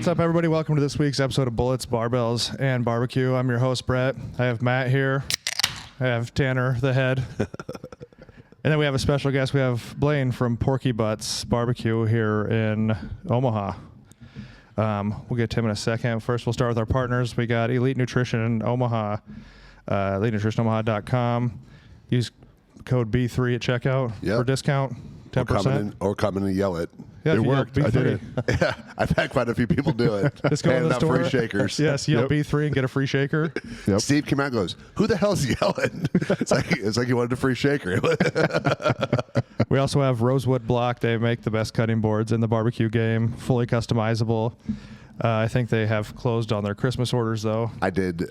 What's up, everybody? Welcome to this week's episode of Bullets, Barbells, and Barbecue. I'm your host, Brett. I have Matt here. I have Tanner, the head. And then we have a special guest. We have Blane from Porkybutts Barbecue here in Omaha. We'll get to him in a second. First, we'll start with our partners. We got Elite Nutrition in Omaha, elitenutritionomaha.com. Use code B3 at checkout for discount, 10%. Or come in and yell it. Yeah, it worked. I did it. Yeah, I've had quite a few people do it. Just go to the store. Free shakers. Yes, yell B3 and get a free shaker. Yep. Steve came out and goes, "Who the hell's yelling?" It's like he wanted a free shaker. We also have Rosewood Block. They make the best cutting boards in the barbecue game, fully customizable. I think they have closed on their Christmas orders, though. I did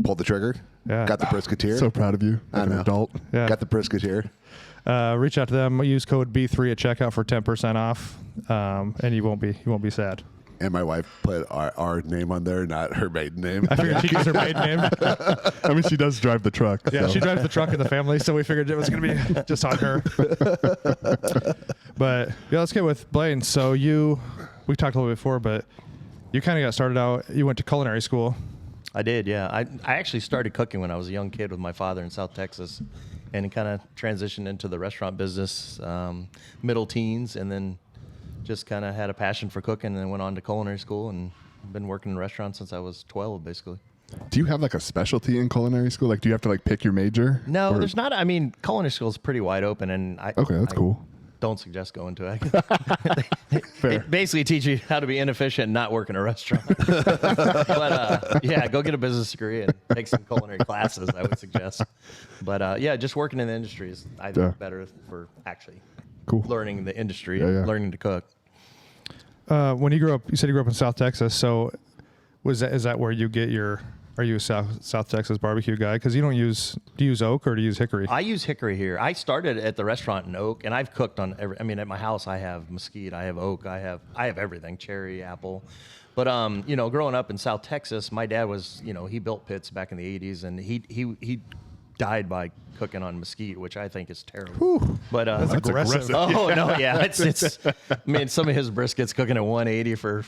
pull the trigger. Yeah. Got the brisketeer. So proud of you. Like an adult. Yeah. Got the brisketeer. Reach out to them. Use code B3 at checkout for 10% off, and you won't be sad. And my wife put our name on there, not her maiden name. I figured she'd use her maiden name. I mean, she does drive the truck. Yeah, she drives the truck in the family, so we figured it was going to be just on her. But yeah, let's get with Blane. So we talked a little bit before, but you kind of got started out. You went to culinary school. I did, yeah. I actually started cooking when I was a young kid with my father in South Texas, and kind of transitioned into the restaurant business, middle teens, and then just kind of had a passion for cooking, and then went on to culinary school, and been working in restaurants since I was 12, basically. Do you have like a specialty in culinary school? Like, do you have to like pick your major? No, there's not. I mean, culinary school is pretty wide open, and that's cool. Don't suggest going to it. It basically teaches you how to be inefficient and not work in a restaurant. But yeah, go get a business degree and take some culinary classes, I would suggest. But yeah, just working in the industry is, I think, better for actually learning the industry and learning to cook. When you grew up, you said you grew up in South Texas. So is that where you get your... Are you a South Texas barbecue guy? Because do you use oak or do you use hickory? I use hickory here. I started at the restaurant in oak, and I've cooked on at my house I have mesquite, I have oak, I have everything, cherry, apple. But growing up in South Texas, my dad was, he built pits back in the 80s, and he died by cooking on mesquite, which I think is terrible. Whew, but that's aggressive. Oh no, yeah, it's. I mean, some of his briskets cooking at 180 for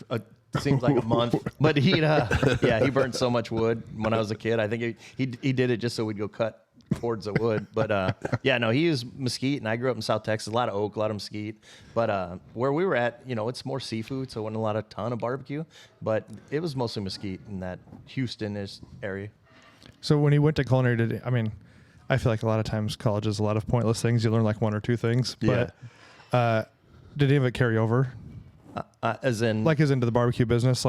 seems like a month. But he burned so much wood when I was a kid. I think he did it just so we'd go cut towards the wood. But he used mesquite, and I grew up in South Texas, a lot of oak, a lot of mesquite. But where we were at, it's more seafood, so it wasn't a ton of barbecue. But it was mostly mesquite in that Houston-ish area. So when you went to culinary, I feel like a lot of times college is a lot of pointless things. You learn like one or two things. But did any of it carry over? As into the barbecue business?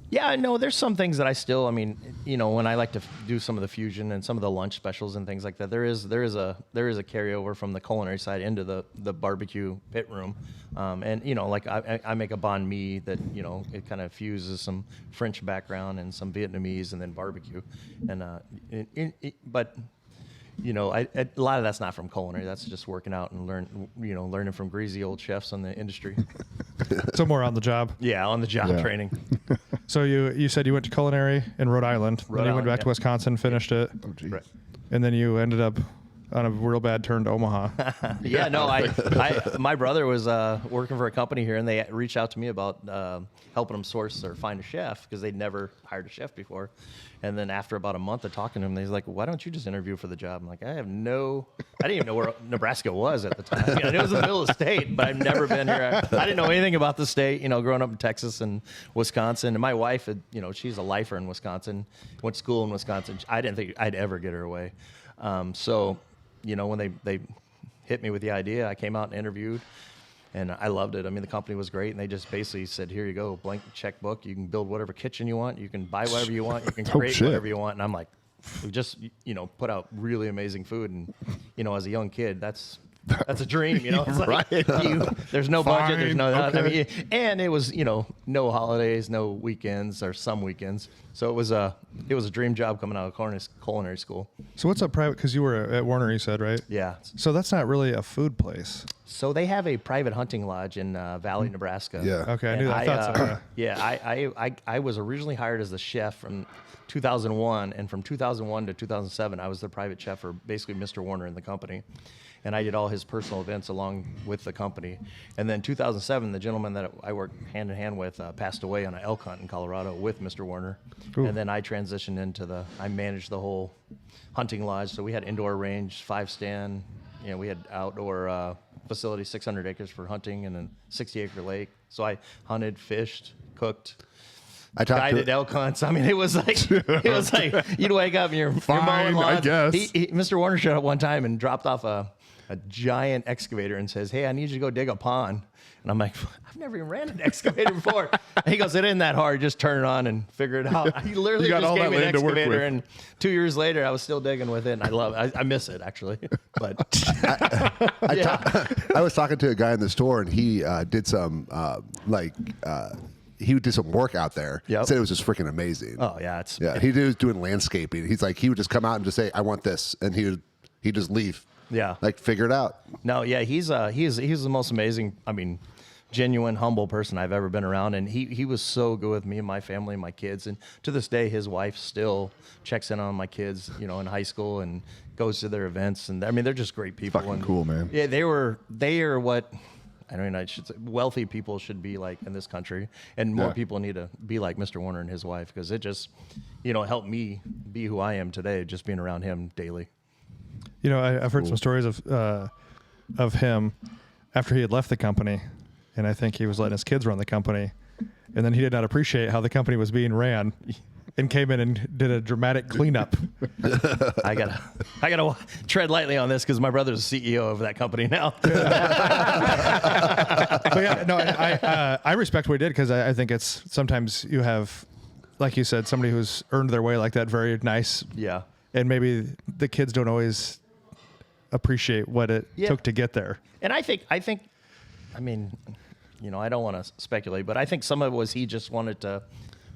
Yeah, no, there's some things that I still, when I like to do some of the fusion and some of the lunch specials and things like that, there is a carryover from the culinary side into the barbecue pit room. I make a banh mi that, it kind of fuses some French background and some Vietnamese and then barbecue. And, but a lot of that's not from culinary. That's just working out and learning from greasy old chefs in the industry. So more on the job. Yeah, on the job training. So you said you went to culinary in Rhode Island. Then you went back to Wisconsin, finished it. Oh, geez. Right. And then you ended up on a real bad turn to Omaha. Yeah, no, my brother was working for a company here, and they reached out to me about helping them source or find a chef because they'd never hired a chef before. And then after about a month of talking to him, he's like, "Why don't you just interview for the job?" I'm like, I didn't even know where Nebraska was at the time. I knew it was in the middle of the state, but I've never been here. I didn't know anything about the state, growing up in Texas and Wisconsin. And my wife, she's a lifer in Wisconsin, went to school in Wisconsin. I didn't think I'd ever get her away. So when they hit me with the idea, I came out and interviewed, and I loved it. The company was great, and they just basically said, "Here you go, blank checkbook. You can build whatever kitchen you want. You can buy whatever you want. You can create whatever you want." And I'm like, we just, put out really amazing food. And, as a young kid, that's a dream, It's like, there's no budget, there's no nothing. And it was, no holidays, no weekends, or some weekends. So it was a dream job coming out of culinary school. So what's up private? Because you were at Warner, you said, right? Yeah. So that's not really a food place. So they have a private hunting lodge in Valley, Nebraska. Yeah. Okay, I And knew that. I thought so. Yeah, I was originally hired as the chef from 2001, and from 2001 to 2007, I was the private chef for basically Mr. Warner in the company, and I did all his personal events along with the company. And then 2007, the gentleman that I worked hand in hand with passed away on an elk hunt in Colorado with Mr. Warner, Ooh. and then I transitioned into I managed the whole hunting lodge. So we had indoor range, 5-stand. You know, we had outdoor facility, 600 acres for hunting, and a 60-acre lake. So I hunted, fished, cooked, guided elk hunts. I mean, it was like you'd wake up and you're mowing lawns. I guess. Mr. Warner showed up one time and dropped off a giant excavator and says, "Hey, I need you to go dig a pond." And I'm like, "I've never even ran an excavator before." And he goes, "It isn't that hard. Just turn it on and figure it out." He literally got just all gave that me an land to work excavator, with. and 2 years later, I was still digging with it, and I love it. I miss it, actually. But I was talking to a guy in the store, and he did some he did some work out there. Yep. Said it was just freaking amazing. oh yeah, it's Yeah, he was doing landscaping. He's like, he would just come out and just say, "I want this," and he'd just leave. Yeah. like figure it out. No, yeah, he's the most amazing, I mean, genuine, humble person I've ever been around, and he was so good with me and my family and my kids, and to this day, his wife still checks in on my kids, you know, in high school and goes to their events, and I mean, they're just great people. Fucking and, cool, man. Yeah, they are what. I mean, I should say wealthy people should be like in this country, and more Yeah. people need to be like Mr. Warner and his wife, because it just, you know, helped me be who I am today, just being around him daily. You know, I've heard some stories of him after he had left the company, and I think he was letting his kids run the company, and then he did not appreciate how the company was being ran, and came in and did a dramatic cleanup. I gotta tread lightly on this because my brother's the CEO of that company now. But yeah, no, I respect what he did, because I think it's sometimes you have, like you said, somebody who's earned their way like that, very nice, Yeah. and maybe the kids don't always appreciate what it took to get there. And I think, I mean, you know, I don't want to speculate, but I think some of it was he just wanted to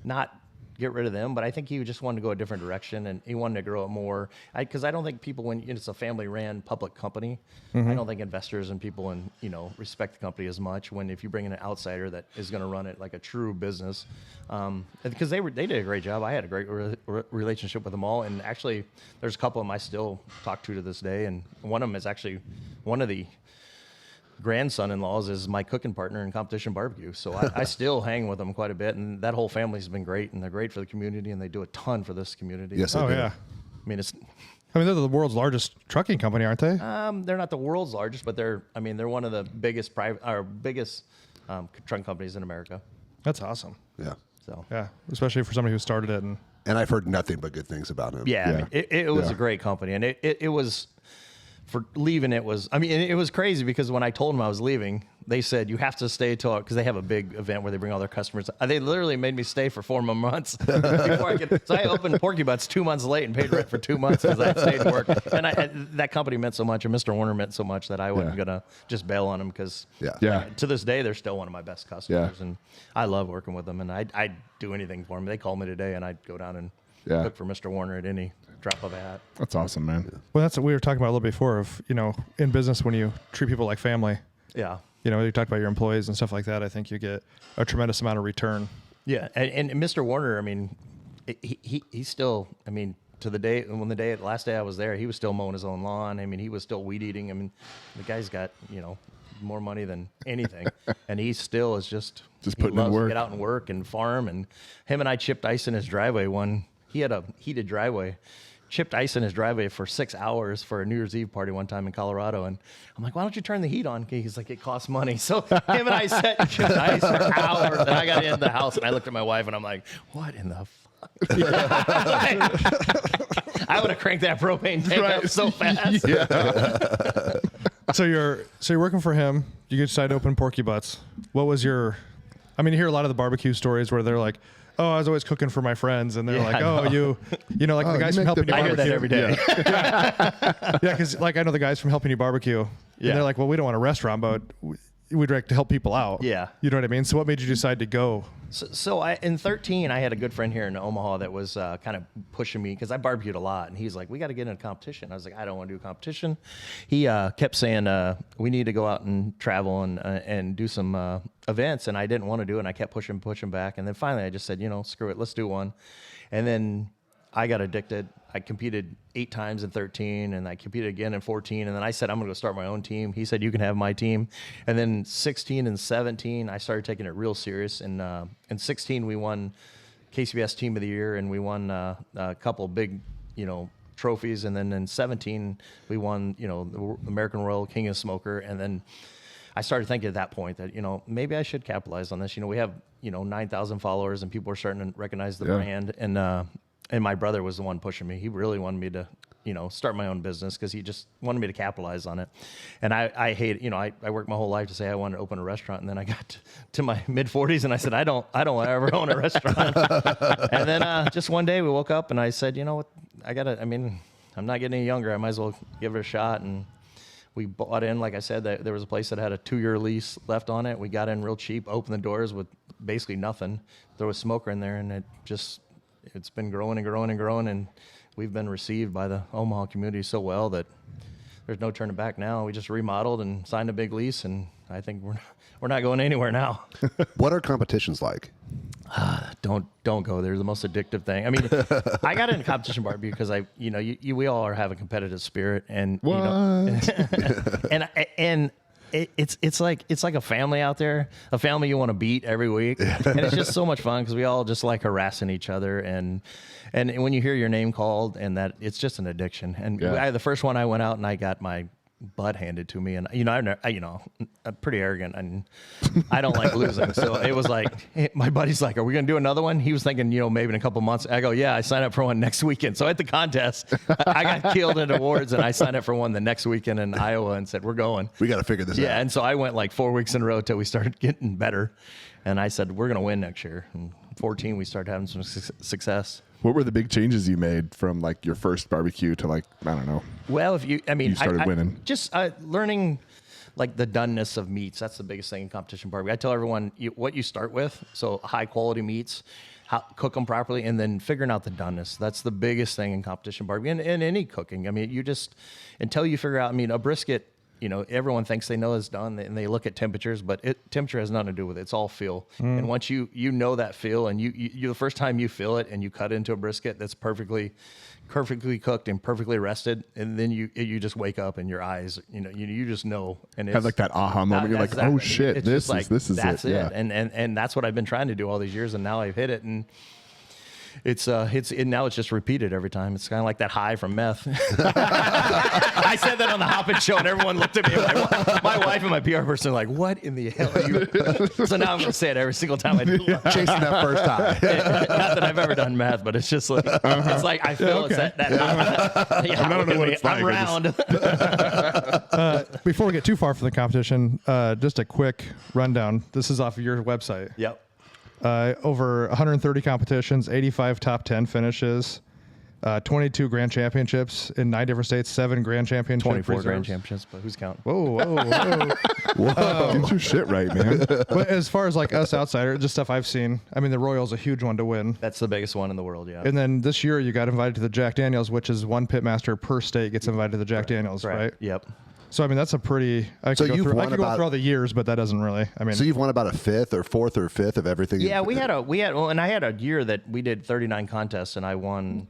not get rid of them, but I think he just wanted to go a different direction, and he wanted to grow it more. Because I don't think people, when it's a family-ran public company, I don't think investors and people, and you know, respect the company as much. When if you bring in an outsider that is going to run it like a true business, because they did a great job. I had a great relationship with them all, and actually, there's a couple of them I still talk to this day, and one of them is actually one of the grandson-in-laws is my cooking partner in Competition Barbecue, so I still hang with them quite a bit, and that whole family's been great, and they're great for the community, and they do a ton for this community. Yes, Oh I do. yeah, I mean they're the world's largest trucking company, aren't they? they're not the world's largest, but they're one of the biggest truck companies in America. That's awesome. Yeah. So Yeah, especially for somebody who started it. And I've heard nothing but good things about him. yeah, I Yeah. mean, it was Yeah. a great company, and it was. For leaving, it was crazy, because when I told them I was leaving, they said, "You have to stay till," because they have a big event where they bring all their customers. They literally made me stay for 4 more months before I could. So I opened Porkybutts 2 months late and paid rent for 2 months because I had stayed to work. And that company meant so much, and Mr. Warner meant so much that I wasn't gonna just bail on them, because Yeah. to this day they're still one of my best customers, and I love working with them, and I'd do anything for them. They called me today, and I'd go down and cook for Mr. Warner at any drop of a hat. That's awesome, man. Well, that's what we were talking about a little before. Of, you know, in business, when you treat people like family, Yeah. you know, you talked about your employees and stuff like that. I think you get a tremendous amount of return. Yeah, and Mr. Warner, I mean, he still, I mean, to the day when last day I was there, he was still mowing his own lawn. I mean, he was still weed eating. I mean, the guy's got, you know, more money than anything, and he still is just he putting in loves to work. get out and work and farm. And him and I chipped ice in his driveway. He had a heated driveway. Chipped ice in his driveway for 6 hours for a New Year's Eve party one time in Colorado, and I'm like, "Why don't you turn the heat on?" He's like, "It costs money." So him and I sat and chipped ice for hours, and I got in the house and I looked at my wife and I'm like, "What in the fuck?" I would have cranked that propane tank up so fast. So you're working for him. You decide to open Porkybutts. What was your? I mean, you hear a lot of the barbecue stories where they're like, "Oh, I was always cooking for my friends," and they're like, I "Oh, know. you know, like the guys you from make Helping the You I hear Barbecue." that every day. Yeah, because like I know the guys from Helping You Barbecue, and Yeah. they're like, "Well, we don't want a restaurant, but we'd like to help people out. Yeah. You know what I mean? So what made you decide to go? So in 13, I had a good friend here in Omaha that was kind of pushing me because I barbecued a lot, and he's like, "We got to get in a competition." I was like, "I don't want to do a competition." He kept saying, "We need to go out and travel and do some events," and I didn't want to do it, and I kept pushing back, and then finally I just said, "Screw it, let's do one," and then I got addicted. I competed 8 times in 13, and I competed again in 14. And then I said, I'm going to go start my own team. He said, you can have my team. And then 16 and 17, I started taking it real serious. And in 16, we won KCBS Team of the Year, and we won a couple big, trophies. And then in 17, we won, the American Royal King of Smoker. And then I started thinking at that point that, maybe I should capitalize on this. We have, 9,000 followers, and people are starting to recognize the brand. And my brother was the one pushing me. He really wanted me to, start my own business because he just wanted me to capitalize on it. And I hate, I worked my whole life to say I wanted to open a restaurant. And then I got to my mid 40s and I said, I don't ever own a restaurant. And then just one day we woke up and I said, you know what, I'm not getting any younger. I might as well give it a shot. And we bought in, like I said, there was a place that had a 2-year lease left on it. We got in real cheap, opened the doors with basically nothing. There was smoker in there, and it's been growing and growing and growing, and we've been received by the Omaha community so well that there's no turning back now. We just remodeled and signed a big lease, and I think we're not going anywhere now. What are competitions like? Don't go. They're the most addictive thing. I mean, I got into competition barbecue because we all have a competitive spirit, and and it's like a family out there, a family you want to beat every week, and it's just so much fun because we all just like harassing each other, and when you hear your name called, and that it's just an addiction. And the first one I went out and I got my butt handed to me, and I'm pretty arrogant and I don't like losing, so it was like my buddy's like, are we gonna do another one? He was thinking maybe in a couple months. I go, yeah, I signed up for one next weekend. So at the contest I got killed at awards, and I signed up for one the next weekend in Iowa and said, we're going, we got to figure this out. And so I went like 4 weeks in a row till we started getting better, and I said, we're gonna win next year. And 14 we started having some success. What were the big changes you made from like your first barbecue to like, I don't know? Well, you started winning. Just learning like the doneness of meats. That's the biggest thing in competition barbecue. I tell everyone what you start with. So high quality meats, cook them properly, and then figuring out the doneness. That's the biggest thing in competition barbecue and any cooking. I mean, you just, until you figure out, a brisket, everyone thinks they know it's done, and they look at temperatures, but temperature has nothing to do with it. It's all feel. And once you know that feel, and you the first time you feel it and you cut into a brisket that's perfectly cooked and perfectly rested, and then you just wake up and your eyes, you just know. And have like that aha moment. You're like, exactly. Oh shit, this is that's it. Yeah. And that's what I've been trying to do all these years, and now I've hit it, and now it's just repeated every time. It's kind of like that high from meth. I said that on the Hoppin' Show, and everyone looked at me like, my wife and my PR person are like, what in the hell are you? So now I'm going to say it every single time I do. Chasing that first high. Not that I've ever done meth, but it's just like, it's like I feel it's that high. Yeah, I don't know what it's like. I'm round. Before we get too far from the competition, just a quick rundown. This is off of your website. Yep. Over 130 competitions, 85 top 10 finishes, 22 grand championships in 9 different states, 7 grand championships. 24 grand championships, but who's counting? Whoa. Get your shit right, man. But as far as like us outsiders, just stuff I've seen, the Royal's a huge one to win. That's the biggest one in the world, yeah. And then this year you got invited to the Jack Daniels, which is one pitmaster per state gets invited to the Jack Daniels, right? Yep. So that's a pretty. I could go through all the years, but that doesn't really. So you've won about a fifth or fourth or fifth of everything. Yeah, and I had a year that we did 39 contests, and I won,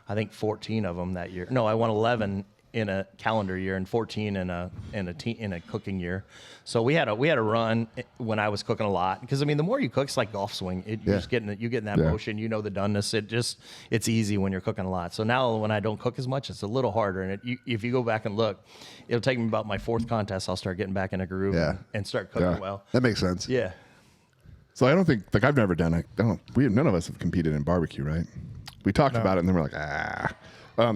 I think 14 of them that year. No, I won 11 in a calendar year and 14 in a cooking year. So we had a run when I was cooking a lot, because the more you cook, it's like golf swing. You get in that motion. You know the doneness. It's easy when you're cooking a lot. So now when I don't cook as much, it's a little harder. And if you go back and look, it'll take me about my 4th contest. I'll start getting back in a groove and start cooking well. That makes sense. Yeah. So I don't think I've never done it. None of us have competed in barbecue, right? We talked about it, and then we're like,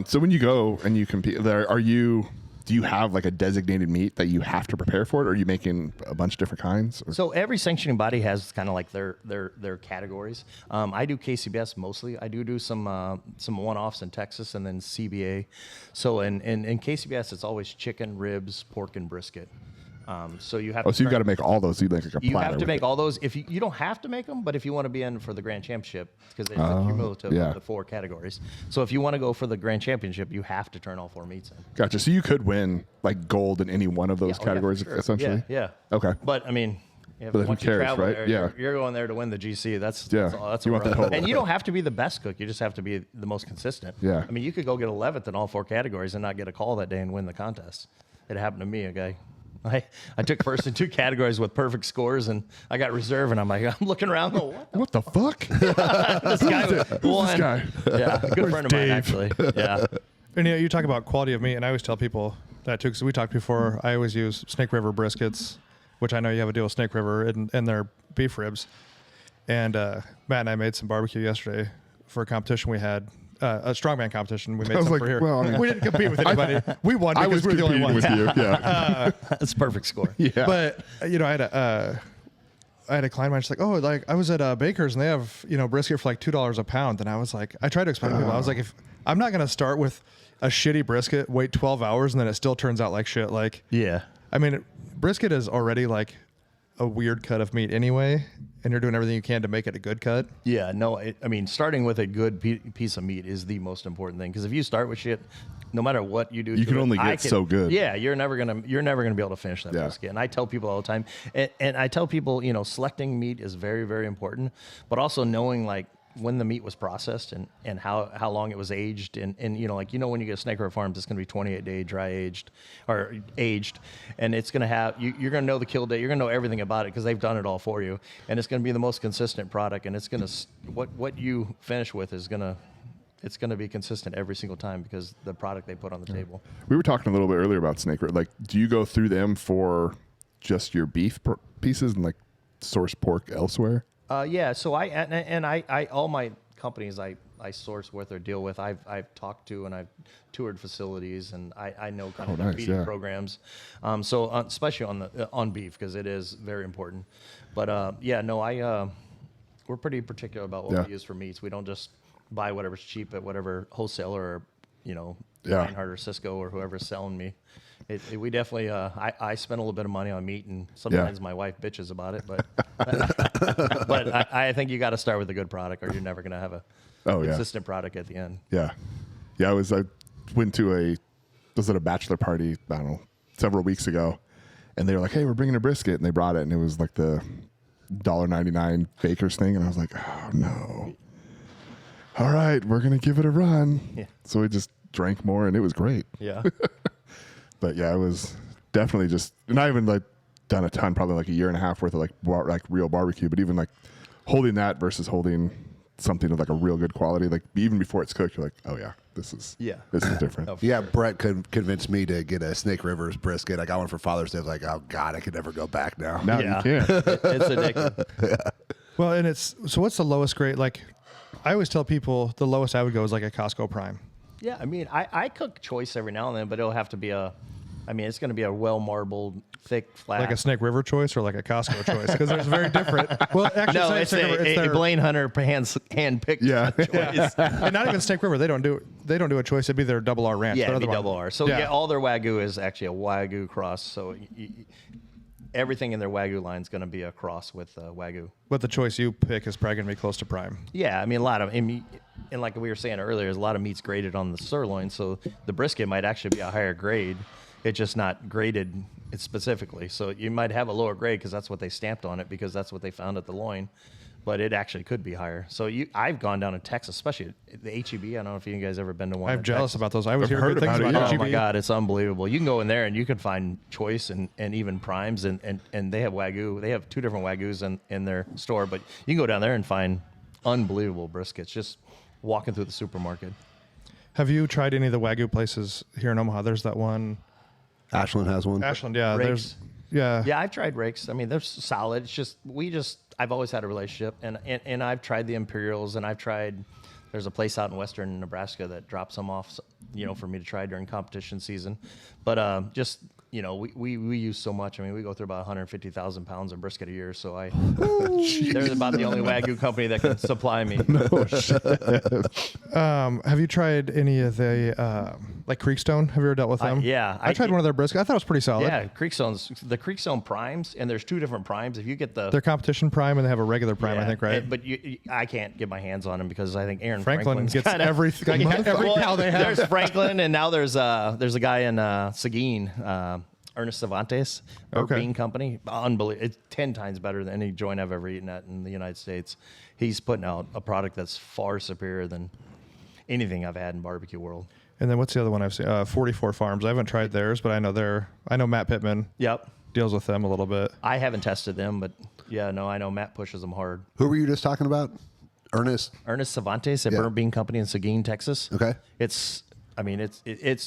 So when you go and you compete, do you have like a designated meat that you have to prepare for it, or are you making a bunch of different kinds? So every sanctioning body has kind of like their categories. I do KCBS mostly. I do some one-offs in Texas, and then CBA. So in KCBS, it's always chicken, ribs, pork, and brisket. So you have. Oh, so you got to make all those. You make like a You platter have to with make it. all those. If you don't have to make them, but if you want to be in for the grand championship, because it's a cumulative yeah. of the 4 categories. So if you want to go for the grand championship, you have to turn all 4 meats in. Gotcha. So you could win like gold in any one of those Yeah, oh, yeah, categories, for sure. essentially. Yeah. Okay. But I mean, if But who once you cares, travel right? there, Yeah. you're going there to win the GC. That's Yeah. That's You a want that run. total. And you don't have to be the best cook. You just have to be the most consistent. Yeah. I mean, you could go get 11th in all 4 categories and not get a call that day and win the contest. It happened to me, a guy. I took first in 2 categories with perfect scores, and I got reserve, and I'm looking around, going, What the fuck? this guy won. this guy? Yeah, a good friend of mine, Dave? actually. Yeah. And you talk about quality of meat, and I always tell people that too, because we talked before. I always use Snake River briskets, which I know you have a deal with Snake River and their beef ribs. And Matt and I made some barbecue yesterday for a competition we had, a strongman competition. We made I was some like, for here. well, I mean- we didn't compete with anybody. We won I because was we're the only competing ones. with you. Yeah. That's a perfect score. Yeah. But I had a client of mine. She's like, "Oh, like I was at Baker's and they have brisket for like $2 a pound." And I was like, I tried to explain to people. I was like, if I'm not gonna start with a shitty brisket, wait 12 hours, and then it still turns out like shit. Like, Yeah. I mean, brisket is already like a weird cut of meat anyway, and you're doing everything you can to make it a good cut. Yeah, no, I mean, starting with a good piece of meat is the most important thing. Because if you start with shit, no matter what you do, You to can it, only get so good. Yeah, you're never gonna be able to finish that Yeah. brisket. And I tell people all the time, and I tell people, selecting meat is very, very important, but also knowing like when the meat was processed and how long it was aged and when you get a Snake River Farms, it's going to be 28-day dry aged or aged, and it's going to have you're going to know the kill date, you're going to know everything about it because they've done it all for you, and it's going to be the most consistent product, and it's going to what you finish with is going to it's going to be consistent every single time because the product they put on the table. We were talking a little bit earlier about Snake River. Like, do you go through them for just your beef pieces and like source pork elsewhere? Yeah, so I all my companies I source with or deal with, I've talked to and I've toured facilities, and I know kind of the nice, feeding yeah. programs. So especially on beef because it is very important. But we're pretty particular about what Yeah. we use for meats. We don't just buy whatever's cheap at whatever wholesaler or Yeah. Blane Hunter or Cisco or whoever's selling me. We definitely I spend a little bit of money on meat, and sometimes my wife bitches about it, but but I think you got to start with a good product, or you're never going to have a consistent product at the end. Yeah. I went to was at a bachelor party, I don't know, several weeks ago, and they were like, "Hey, we're bringing a brisket," and they brought it, and it was like the $1.99 Baker's thing, and I was like, "Oh no! All right, we're gonna give it a run." Yeah. So we just drank more, and it was great. Yeah. But yeah, it was definitely just, and I haven't like done a ton, probably like a year and a half worth of like real barbecue, but even like holding that versus holding something of like a real good quality, like even before it's cooked, you're like, oh yeah, this is different. Oh, Yeah, Brett could convince me to get a Snake River's brisket. I got one for Father's Day. I was like, oh God, I could never go back now. Now Yeah. you can't. It's addictive. Well, and so what's the lowest grade? Like, I always tell people the lowest I would go is like a Costco Prime. Yeah, I mean, I cook choice every now and then, but it'll have to be it's going to be a well marbled, thick, flat. Like a Snake River choice or like a Costco choice? Because there's very different. Well, actually, no, it's a their- Blane Hunter hand picked. Yeah. choice. and not even Snake River. They don't do a choice. It'd be their double R ranch. Yeah, their it'd be other one. double R. So yeah, all their Wagyu is actually a Wagyu cross. So everything in their Wagyu line is going to be a cross with Wagyu. But the choice you pick is probably going to be close to Prime. Yeah, I mean, and like we were saying earlier, there's a lot of meats graded on the sirloin, so the brisket might actually be a higher grade. It's just not graded specifically. So you might have a lower grade because that's what they stamped on it, because that's what they found at the loin. But it actually could be higher. So I've gone down to Texas, especially the HEB. I don't know if you guys ever been to one. I'm in jealous Texas. about those. I was I've hearing heard good things about it, about yeah. Oh my HEB. God, it's unbelievable. You can go in there and you can find choice and even primes, and they have Wagyu. They have 2 different Wagyus in their store, but you can go down there and find unbelievable briskets just walking through the supermarket. Have you tried any of the Wagyu places here in Omaha? There's that one. Ashland has one. Ashland, yeah. Rakes. Yeah. Yeah, I've tried rakes. I mean, they're solid. It's just I've always had a relationship, and I've tried the Imperials, and there's a place out in western Nebraska that drops them off for me to try during competition season. But just, we use so much. I mean, we go through about 150,000 pounds of brisket a year. So they're about the only Wagyu company that can supply me. Have you tried any of the like Creekstone? Have you ever dealt with them? Yeah, I tried one of their brisket. I thought it was pretty solid. Yeah, the Creekstone primes, and there's 2 different primes. If you get their competition prime and they have a regular prime, I think, right? But I can't get my hands on them because I think Aaron Franklin gets every cow they have. There's Franklin, and now there's a guy in Seguin, Ernest Cervantes, Bean Company. Unbelievable. It's 10 times better than any joint I've ever eaten at in the United States. He's putting out a product that's far superior than anything I've had in barbecue world. And then what's the other one I've seen? 44 Farms. I haven't tried theirs, but I know Matt Pittman. Yep. Deals with them a little bit. I haven't tested them, but I know Matt pushes them hard. Who were you just talking about? Ernest Cervantes at Burnt Bean Company in Seguin, Texas. Okay. It's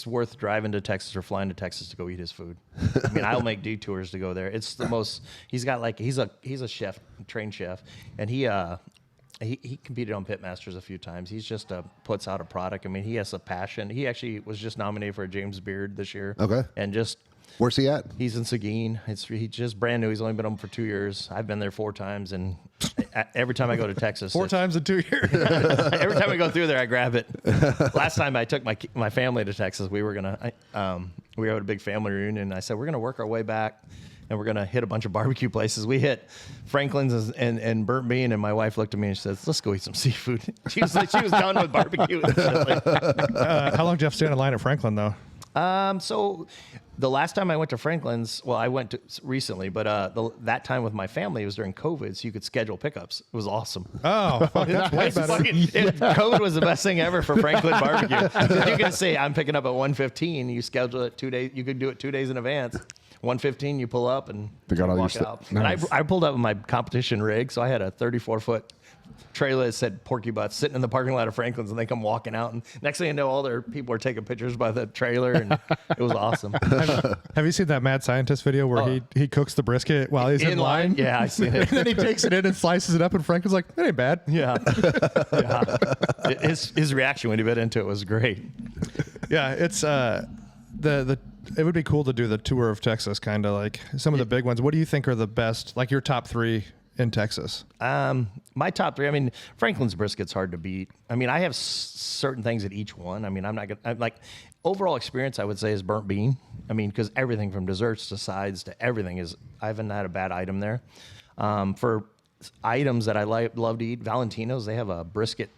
worth driving to Texas or flying to Texas to go eat his food. I mean, I'll make detours to go there. It's the most. He's got he's a chef, trained chef, and he competed on Pitmasters a few times. He's just puts out a product. I mean, he has a passion. He actually was just nominated for a James Beard this year. Okay. And just. Where's he at? He's in Seguin. He's just brand new. He's only been on for 2 years. I've been there 4 times, and every time I go to Texas, 4 times in 2 years. Every time I go through there, I grab it. Last time I took my family to Texas, we were had a big family reunion. And I said we're gonna work our way back, and we're gonna hit a bunch of barbecue places. We hit Franklin's and Burnt Bean, and my wife looked at me and she says, "Let's go eat some seafood." She was done with barbecue. And shit. How long did you have to stand in line at Franklin though? So the last time I went to Franklin's, well, I went to recently, but that time with my family, it was during COVID, so you could schedule pickups. It was awesome. Oh, fuck, that's way better. COVID was the best thing ever for Franklin barbecue. You can say, I'm picking up at 1:15. You schedule it 2 days. You could do it 2 days in advance. 1:15, you pull up and they got all walk your out. stuff. Nice. I pulled up with my competition rig, so I had a 34-foot trailer that said Porkybutts sitting in the parking lot of Franklin's, and they come walking out, and next thing you know, all their people are taking pictures by the trailer, and it was awesome. Have you seen that Mad Scientist video where he cooks the brisket while he's in line? Yeah, I seen it. And then he takes it in and slices it up, and Franklin's like, "That ain't bad." Yeah. His reaction when he bit into it was great. Yeah, it's it would be cool to do the tour of Texas, kind of like some of the big ones. What do you think are the best, like your top 3 in Texas? My top 3, I mean, Franklin's brisket's hard to beat. I mean, I have certain things at each one. I mean, overall experience, I would say, is Burnt Bean. I mean, because everything from desserts to sides to everything I haven't had a bad item there. For items that I love to eat, Valentino's, they have a brisket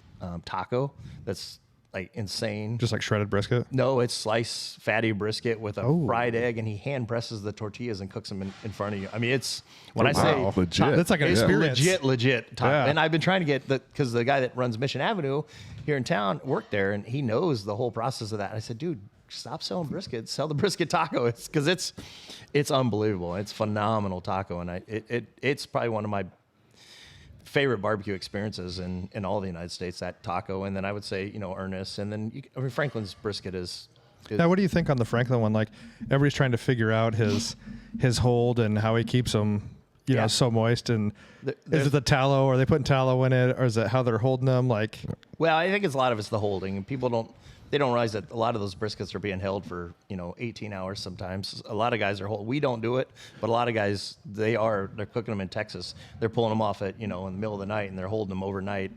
taco that's like insane. Just like shredded brisket? No, it's sliced fatty brisket with a fried egg, and he hand presses the tortillas and cooks them in front of you. I mean, it's when I say legit. That's like an experience. Legit. Top. Yeah. And I've been trying to get because the guy that runs Mission Avenue here in town worked there, and he knows the whole process of that. And I said, dude, stop selling brisket. Sell the brisket taco. It's unbelievable. It's phenomenal taco, and it's probably one of my favorite barbecue experiences in all the United States, that taco. And then I would say, Ernest, and then Franklin's brisket is. Now, what do you think on the Franklin one? Like, everybody's trying to figure out his hold and how he keeps them, so moist. And is it the tallow? Are they putting tallow in it, or is it how they're holding them? Like, well, I think a lot of it's the holding. People don't realize that a lot of those briskets are being held for 18 hours sometimes. A lot of guys are we don't do it, but a lot of guys they're cooking them in Texas. They're pulling them off at in the middle of the night, and they're holding them overnight.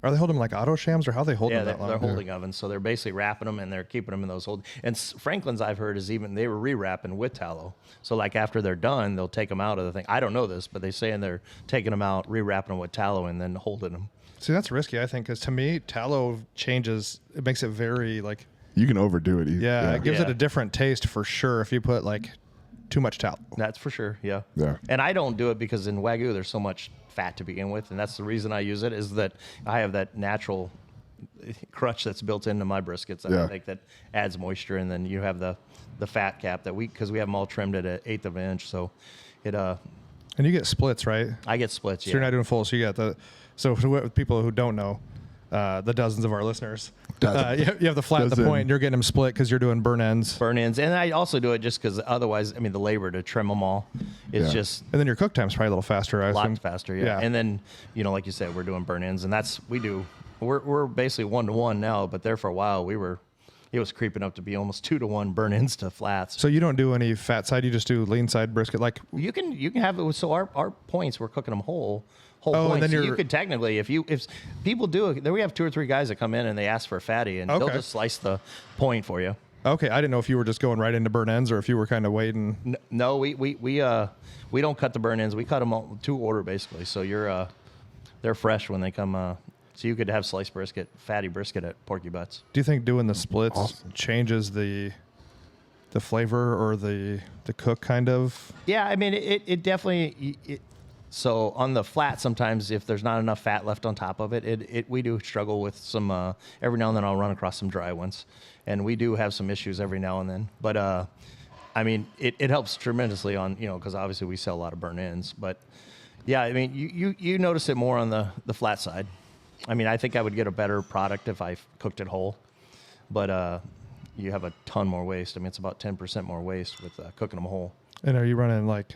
Are they holding them like auto shams, or how are they holding them that long? They're holding ovens, so they're basically wrapping them, and they're keeping them in those And Franklin's, I've heard, is even they were re-wrapping with tallow. So like after they're done, they'll take them out of the thing. I don't know this, but they're saying they're taking them out, re-wrapping them with tallow, and then holding them. See, that's risky, I think, because to me, tallow changes. It makes it very like. You can overdo it. Yeah, it gives it a different taste for sure if you put like too much tallow. That's for sure. Yeah. Yeah. And I don't do it because in Wagyu there's so much fat to begin with, and that's the reason I use it, is that I have that natural crunch that's built into my briskets. I think that adds moisture, and then you have the fat cap that because we have them all trimmed at 1/8 of an inch, so it. And you get splits, right? I get splits. So you're not doing full. So you got the. So for people who don't know, the dozens of our listeners, you have the flat at the point, and you're getting them split because you're doing burn ends. Burn ends, and I also do it just because otherwise, I mean, the labor to trim them all is just. And then your cook time's probably a little faster. A lot faster, yeah. And then like you said, we're doing burn ends, and we're basically 1-to-1 now, but there for a while we were it was creeping up to be almost 2-to-1 burn-ins to flats. So you don't do any fat side, you just do lean side brisket. Like, You can have it. So our points, we're cooking them whole Oh, and points. then So you you're- could technically, if people do it, then we have 2 or 3 guys that come in and they ask for a fatty, and they'll Okay. just slice the point for you. okay, I didn't know if you were just going right into burn ends or if you were kind of waiting. No, we don't cut the burn ends. We cut them all to order basically. So they're fresh when they come. So you could have sliced brisket, fatty brisket at Porkybutts. Do you think doing the splits changes the flavor or the cook kind of? Yeah, I mean it definitely. So on the flat, sometimes if there's not enough fat left on top of it, we do struggle with some. Every now and then I'll run across some dry ones, and we do have some issues every now and then. But I mean it helps tremendously on because obviously we sell a lot of burn ends. But yeah, I mean you notice it more on the flat side. I mean I think I would get a better product if I cooked it whole, but you have a ton more waste. I mean it's about 10% more waste with cooking them whole. And are you running like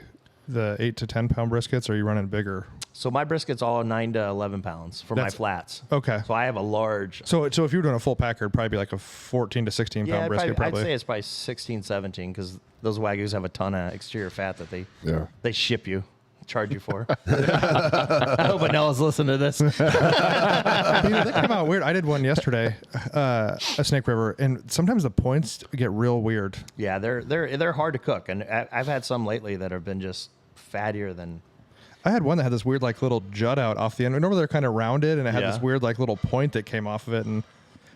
the 8 to 10 pound briskets, or are you running bigger? So my brisket's all 9 to 11 pounds for my That's- flats. Okay. So I have a large. So if you were doing a full packer, it'd probably be like a 14 to 16 pound brisket, probably. I'd say it's probably 16, 17 because those Wagyus have a ton of exterior fat that they ship you, charge you for. I hope Anella's listening to this. They come out weird. I did one yesterday, a Snake River, and sometimes the points get real weird. Yeah, they're hard to cook, and I've had some lately that have been just fattier than. I had one that had this weird like little jut out off the end. Remember they're kind of rounded, and it had this Yeah. weird like little point that came off of it, and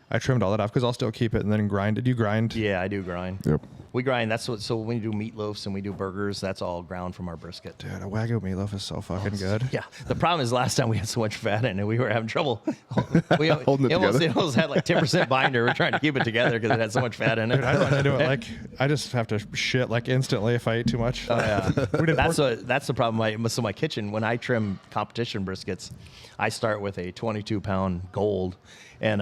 I trimmed all that off because I'll still keep it and then grind it. Do you grind? Yeah, I do grind. Yep. We grind. That's what. So when you do meatloafs and we do burgers, that's all ground from our brisket. Dude, a Wagyu meatloaf is so fucking good. Yeah. The problem is last time we had so much fat in it, we were having trouble. Holding it together. It almost had like 10% binder. We're trying to keep it together because it had so much fat in it. Dude, I don't want to do it like I just have to shit like instantly if I eat too much. Oh, yeah. We did That's the problem. So my kitchen, when I trim competition briskets, I start with a 22-pound gold, and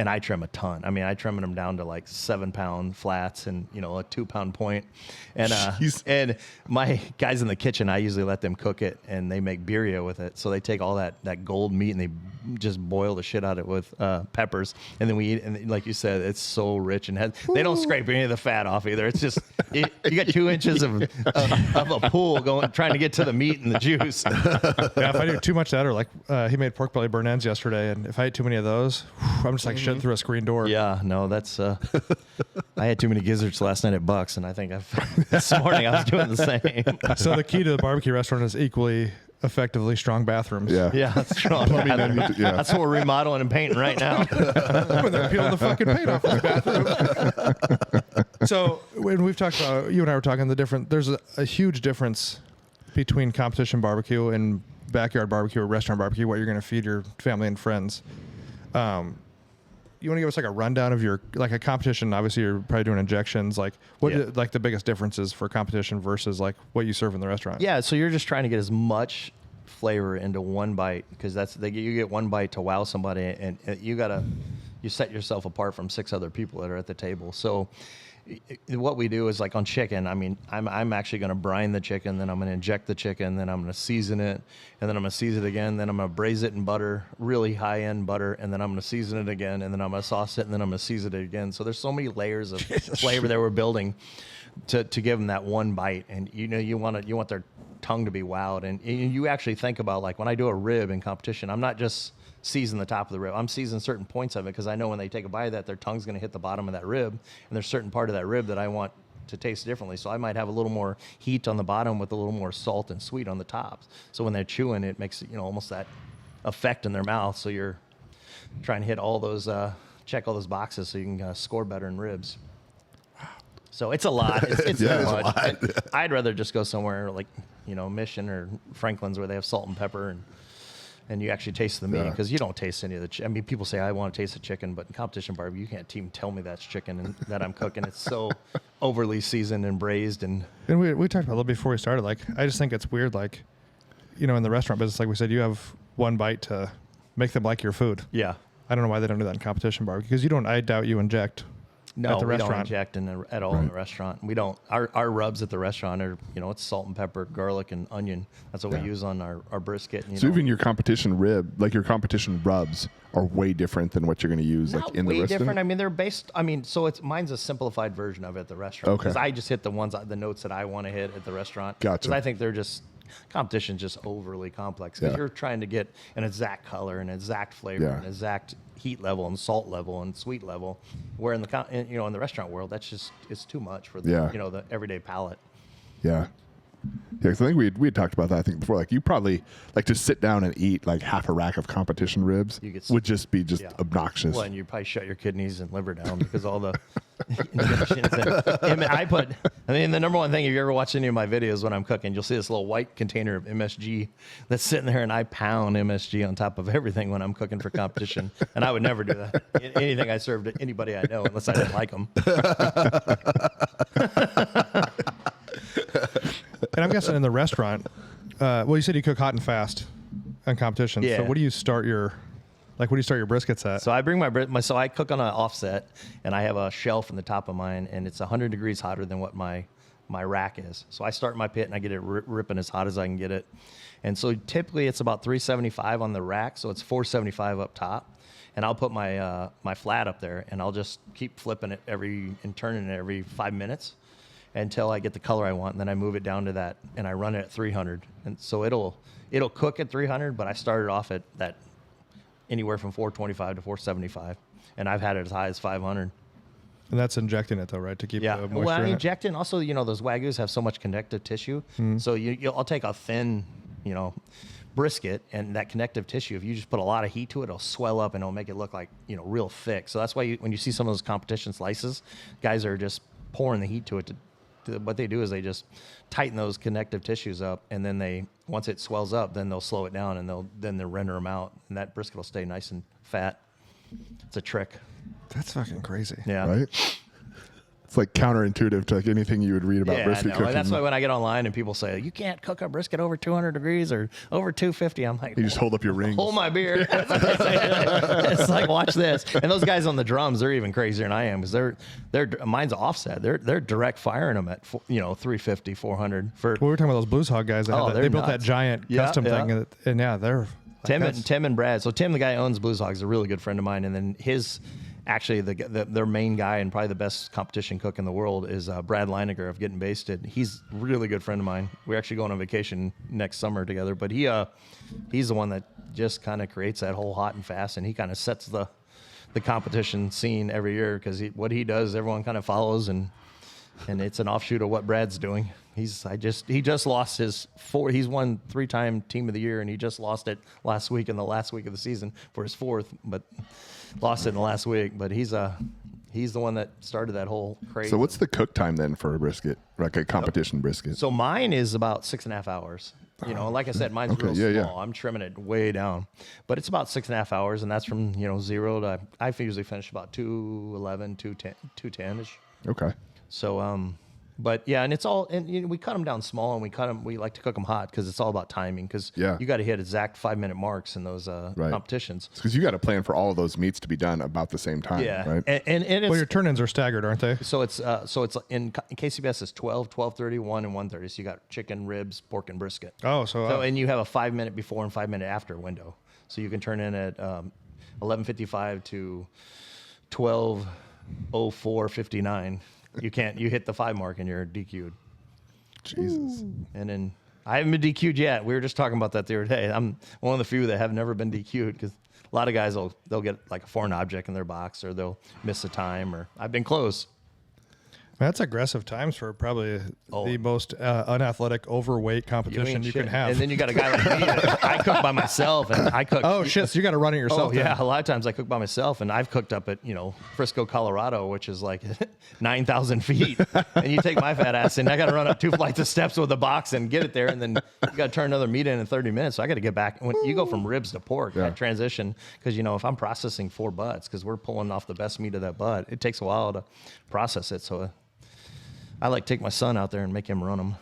I trim a ton. I mean, I trim them down to like 7-pound flats and a 2-pound point. And Jeez. and my guys in the kitchen, I usually let them cook it, and they make birria with it. So they take all that gold meat and they just boil the shit out of it with peppers, and then we eat. And like you said, it's so rich and they don't scrape any of the fat off either. It's just you got 2 inches of a pool trying to get to the meat and the juice. Yeah, if I do too much of that, or like he made pork belly burn ends yesterday, and if I eat too many of those, I'm just like shitting through a screen door. Yeah, no, that's. I had too many gizzards last night at Bucks, and I think this morning I was doing the same. So the key to the barbecue restaurant is equally effectively strong bathrums. Yeah. Yeah, that's strong. Yeah. That's what we're remodeling and painting right now. When they're peeling the fucking paint off this bathroom. So when we've talked about, you and I were talking, there's a huge difference between competition barbecue and backyard barbecue or restaurant barbecue, what you're going to feed your family and friends. You want to give us like a rundown of your, like a competition, obviously you're probably doing injections, like what Yeah. like the biggest differences for competition versus like what you serve in the restaurant? Yeah, so you're just trying to get as much flavor into one bite because you get one bite to wow somebody, and you set yourself apart from 6 other people that are at the table. So what we do is like on chicken, I mean, I'm actually going to brine the chicken, then I'm going to inject the chicken, then I'm going to season it, and then I'm going to season it again, then I'm going to braise it in butter, really high-end butter, and then I'm going to season it again, and then I'm going to sauce it, and then I'm going to season it again. So there's so many layers of flavor that we're building to give them that one bite, and you want their tongue to be wowed, and you actually think about like when I do a rib in competition, I'm not just season the top of the rib. I'm seasoning certain points of it because I know when they take a bite of that, their tongue's going to hit the bottom of that rib, and there's certain part of that rib that I want to taste differently. So I might have a little more heat on the bottom with a little more salt and sweet on the tops. So when they're chewing, it makes almost that effect in their mouth. So you're trying to hit all those, check all those boxes so you can score better in ribs. So it's a lot. It's Yeah, too it's a much. lot. I'd rather just go somewhere like Mission or Franklin's where they have salt and pepper and you actually taste the meat Yeah. because you don't taste any of the. I mean, people say I want to taste the chicken, but in competition barbecue, you can't even tell me that's chicken and that I'm cooking. It's so overly seasoned and braised and. And we talked about a little before we started. Like, I just think it's weird. Like, in the restaurant business, like we said, you have one bite to make them like your food. Yeah. I don't know why they don't do that in competition barbecue because I doubt you inject No, at the we restaurant? don't inject at all in the restaurant. We don't. Our rubs at the restaurant are, it's salt and pepper, garlic and onion. That's what we use on our brisket. So even your competition rib, like your competition rubs, are way different than what you're going to use Not like in way the restaurant. different. I mean, they're based. I mean, so mine's a simplified version of it at the restaurant. Okay. Because I just hit the notes that I want to hit at the restaurant. Gotcha. Because I think they're just competition's just overly complex. Because you're trying to get an exact color and exact flavor and exact heat level and salt level and sweet level. Where in the restaurant world, that's just it's too much for the the everyday palate. Yeah. Yeah, because I think we had talked about that, I think, before. Like, you probably, like, to sit down and eat, like, half a rack of competition ribs would just be obnoxious. Well, and you probably shut your kidneys and liver down because all the injections. The number one thing, if you ever watch any of my videos when I'm cooking, you'll see this little white container of MSG that's sitting there, and I pound MSG on top of everything when I'm cooking for competition. And I would never do that. Anything I serve to anybody I know, unless I didn't like them. And I'm guessing in the restaurant, you said you cook hot and fast on competition. Yeah. So what do you start your briskets at? So I bring so I cook on an offset, and I have a shelf in the top of mine, and it's 100 degrees hotter than what my rack is. So I start my pit, and I get it ripping as hot as I can get it. And so typically it's about 375 on the rack, so it's 475 up top. And I'll put my my flat up there, and I'll just keep flipping it and turning it every 5 minutes until I get the color I want, and then I move it down to that, and I run it at 300. And so it'll cook at 300, but I started off at that anywhere from 425 to 475, and I've had it as high as 500. And that's injecting it though, right? To keep the moisture well, in it? injecting. Also, those Wagyus have so much connective tissue. So I'll take a thin, brisket, and that connective tissue, if you just put a lot of heat to it, it'll swell up and it'll make it look like, real thick. So that's why when you see some of those competition slices, guys are just pouring the heat to it. What they do is they just tighten those connective tissues up, and then once it swells up, then they'll slow it down, and they'll render them out, and that brisket will stay nice and fat. It's a trick. That's fucking crazy. Yeah. Right? It's like counterintuitive to like anything you would read about brisket cooking. And that's why when I get online and people say, you can't cook a brisket over 200 degrees or over 250, I'm like, you just hold up your rings. Hold my beer. It's like, watch this. And those guys on the drums, they're even crazier than I am, because mine's offset. They're direct firing them at 350, 400. We were talking about those Blues Hog guys. They built that giant custom thing, and they're Tim and Brad. So Tim, the guy who owns Blues Hog, is a really good friend of mine, and then actually their main guy and probably the best competition cook in the world is Brad Leininger of Getting Basted. He's a really good friend of mine. We're actually going on vacation next summer together, but he's the one that just kind of creates that whole hot and fast, and he kind of sets the competition scene every year, because what he does, everyone kind of follows, and it's an offshoot of what Brad's doing. He just lost he's won 3-time team of the year, and he just lost it last week in the last week of the season for his 4th, but lost it in the last week. But he's the one that started that whole craze. So what's the cook time then for a brisket, like a competition brisket? So mine is about 6.5 hours. Like I said, mine's real small. Yeah. I'm trimming it way down, but it's about 6.5 hours, and that's from 0 to I usually finish about 2:11, 2:10ish. Okay. So but yeah, and it's all, and we cut them down small, and we like to cook them hot, because it's all about timing, because you got to hit exact 5-minute marks in those competitions. Because you got to plan for all of those meats to be done about the same time. Yeah, right. And it's, your turn-ins are staggered, aren't they? So it's in KCBS is 12, 12:30, 1, and 1:30. So you got chicken, ribs, pork, and brisket. And you have a 5-minute before and 5-minute after window, so you can turn in at 11:55 to 12:04:59. You hit the 5 mark and you're DQ'd. Jesus. And then I haven't been DQ'd yet. We were just talking about that the other day. I'm one of the few that have never been DQ'd, because a lot of guys they'll get like a foreign object in their box, or they'll miss a time, or I've been close. That's aggressive times for probably the most unathletic, overweight competition you can have. And then you got a guy like me. I cook by myself, and I cook. Oh shit! So you got to run it yourself. Oh yeah, a lot of times I cook by myself, and I've cooked up at Frisco, Colorado, which is like 9,000 feet, and you take my fat ass, and I got to run up 2 flights of steps with a box and get it there, and then you got to turn another meat in 30 minutes. So I got to get back. When you go from ribs to pork, that transition, because if I'm processing 4 butts, because we're pulling off the best meat of that butt, it takes a while to process it. So I like to take my son out there and make him run them.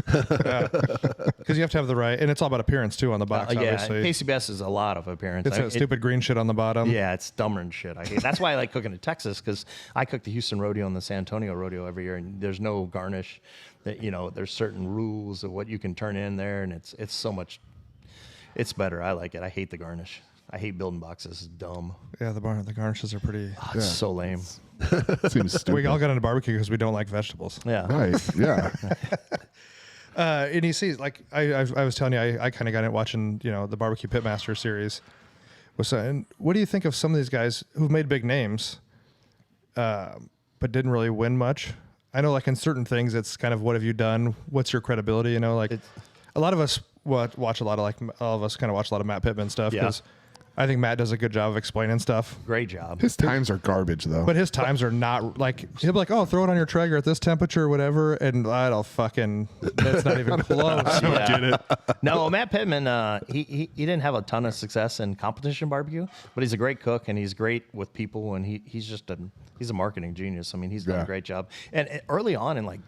Because you have to have the right, and it's all about appearance too on the box. Yeah, Obviously, KCBS is a lot of appearance. it's that stupid green shit on the bottom. Yeah, it's dumber than shit. I hate. That's why I like cooking in Texas, because I cook the Houston Rodeo and the San Antonio Rodeo every year, and there's no garnish. That there's certain rules of what you can turn in there, and it's so much. It's better. I like it. I hate the garnish. I hate building boxes. It's dumb. Yeah, the garnishes are pretty. It's so lame. Seems stupid. We all got into barbecue because we don't like vegetables. Yeah. Right. Yeah. And you see, like I was telling you, I kind of got into watching, the Barbecue Pitmaster series. And what do you think of some of these guys who've made big names, but didn't really win much? I know, like in certain things, it's kind of what have you done? What's your credibility? A lot of us watch a lot of all of us kind of watch a lot of Matt Pittman stuff because I think Matt does a good job of explaining stuff. Great job. His times are garbage, though. But his times are not like, he'll be like, oh, throw it on your Traeger at this temperature or whatever. And it's not even close. I don't get it. No, Matt Pittman, he didn't have a ton of success in competition barbecue, but he's a great cook and he's great with people, and he's a marketing genius. I mean, he's done a great job. And early on in like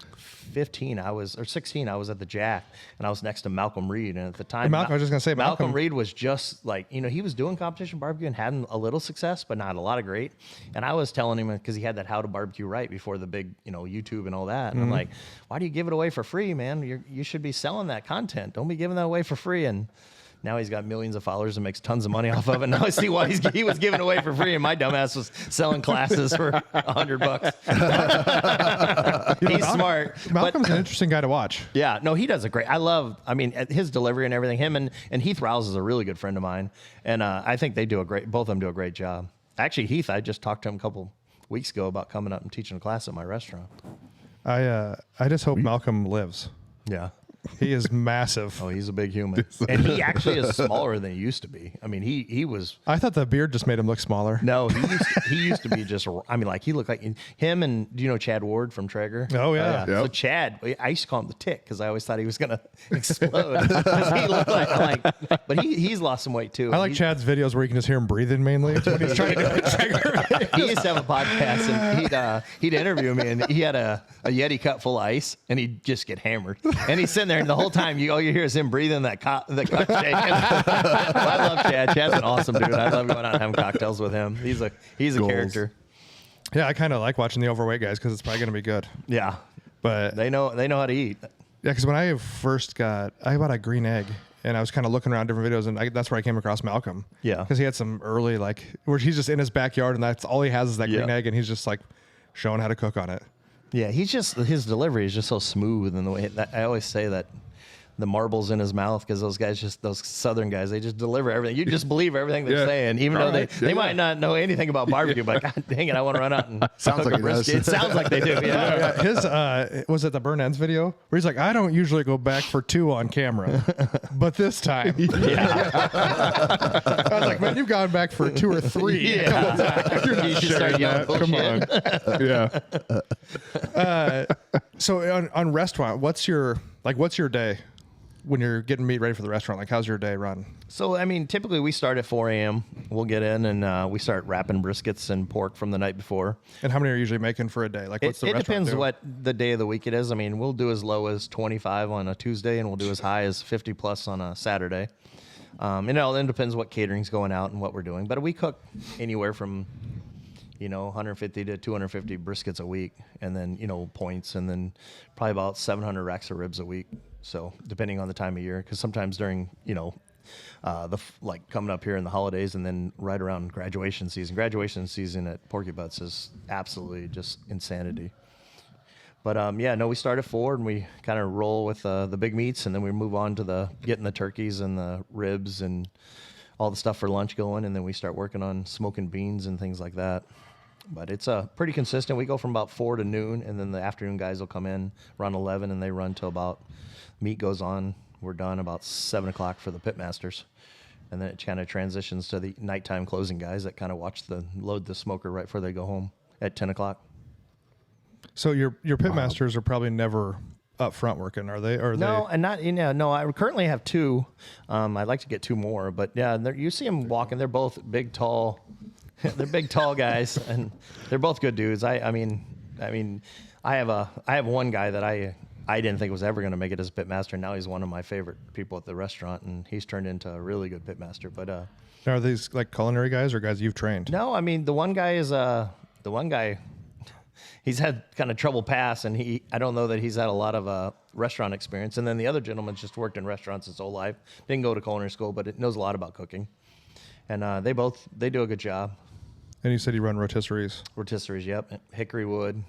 16, I was at the Jack, and I was next to Malcolm Reed. And at the time, I was just gonna say Malcolm Reed was just like, he was doing competition barbecue and having a little success, but not a lot of great. And I was telling him, because he had that How to Barbecue Right before the big, YouTube and all that. And I'm like, why do you give it away for free, man? You should be selling that content. Don't be giving that away for free. And now he's got millions of followers and makes tons of money off of it. Now I see why he was giving away for free, and my dumbass was selling classes for $100. He's smart. Malcolm's an interesting guy to watch. Yeah, no, he does a great. I love his delivery and everything. Him and Heath Rouse is a really good friend of mine, and I think both of them do a great job. Actually, Heath, I just talked to him a couple weeks ago about coming up and teaching a class at my restaurant. I just hope Malcolm lives. Yeah. He is massive. Oh, he's a big human. And he actually is smaller than he used to be. I mean, he was... I thought the beard just made him look smaller. No, he used to be just... he looked like... Him and... Do you know Chad Ward from Traeger? Oh, yeah. So Chad, I used to call him the Tick because I always thought he was going to explode. He looked like... But he's lost some weight, too. I like Chad's videos where you can just hear him breathing mainly. It's when he's trying to do a Traeger. He used to have a podcast, and he'd interview me, and he had a Yeti cup full of ice, and he'd just get hammered. And he's sitting there, and the whole time, all you hear is him breathing the cup shaking. I love Chad. Chad's an awesome dude. I love going out and having cocktails with him. He's a character. Yeah, I kind of like watching the overweight guys because it's probably going to be good. Yeah, but they know how to eat. Yeah, because when I bought a green egg, and I was kind of looking around different videos, and that's where I came across Malcolm. Yeah, because he had some early where he's just in his backyard, and that's all he has is that green egg, and he's just like showing how to cook on it. Yeah, his delivery is just so smooth, and the way I always say that. The marbles in his mouth, because those Southern guys, they just deliver everything. You just believe everything they're saying, even though they might not know anything about barbecue. But God dang it, I want to run out and sounds like a brisket. It sounds like they do. Yeah. His was it the Burn Ends video where he's like, I don't usually go back for 2 on camera, but this time, I was like, man, you've gone back for 2 or 3. Yeah, you're not sharing that. Come on. So on restaurant, what's your day? When you're getting meat ready for the restaurant, how's your day run? So, typically we start at 4 a.m. We'll get in and we start wrapping briskets and pork from the night before. And how many are you usually making for a day? What's the It restaurant depends do? what the day of the week it is. We'll do as low as 25 on a Tuesday, and we'll do as high as 50 plus on a Saturday. It depends what catering's going out and what we're doing. But we cook anywhere from 150 to 250 briskets a week, and then, points, and then probably about 700 racks of ribs a week. So depending on the time of year, because sometimes during, coming up here in the holidays, and then right around graduation season. Graduation season at Porkybutts is absolutely just insanity. But we start at 4 and we kind of roll with the big meats, and then we move on to getting the turkeys and the ribs and all the stuff for lunch going, and then we start working on smoking beans and things like that. But it's pretty consistent. We go from about 4 to noon, and then the afternoon guys will come in around 11, and they run till about meat goes on. We're done about 7 o'clock for the pitmasters, and then it kind of transitions to the nighttime closing guys that kind of load the smoker right before they go home at 10 o'clock. So your pitmasters are probably never up front working, are they? No, and not. No, I currently have 2. I'd like to get 2 more, but yeah, you see them walking. They're both big, tall. They're big, tall guys, and they're both good dudes. I have one guy that I I didn't think was ever going to make it as a pitmaster. Now he's one of my favorite people at the restaurant, and he's turned into a really good pitmaster. But Now, are these like culinary guys or guys you've trained? no, I mean the one guy he's had kind of trouble pass, and I don't know that he's had a lot of restaurant experience. And then the other gentleman's just worked in restaurants his whole life. Didn't go to culinary school, but it knows a lot about cooking. And they do a good job. And you said you run rotisseries. Rotisseries, yep. Hickory wood.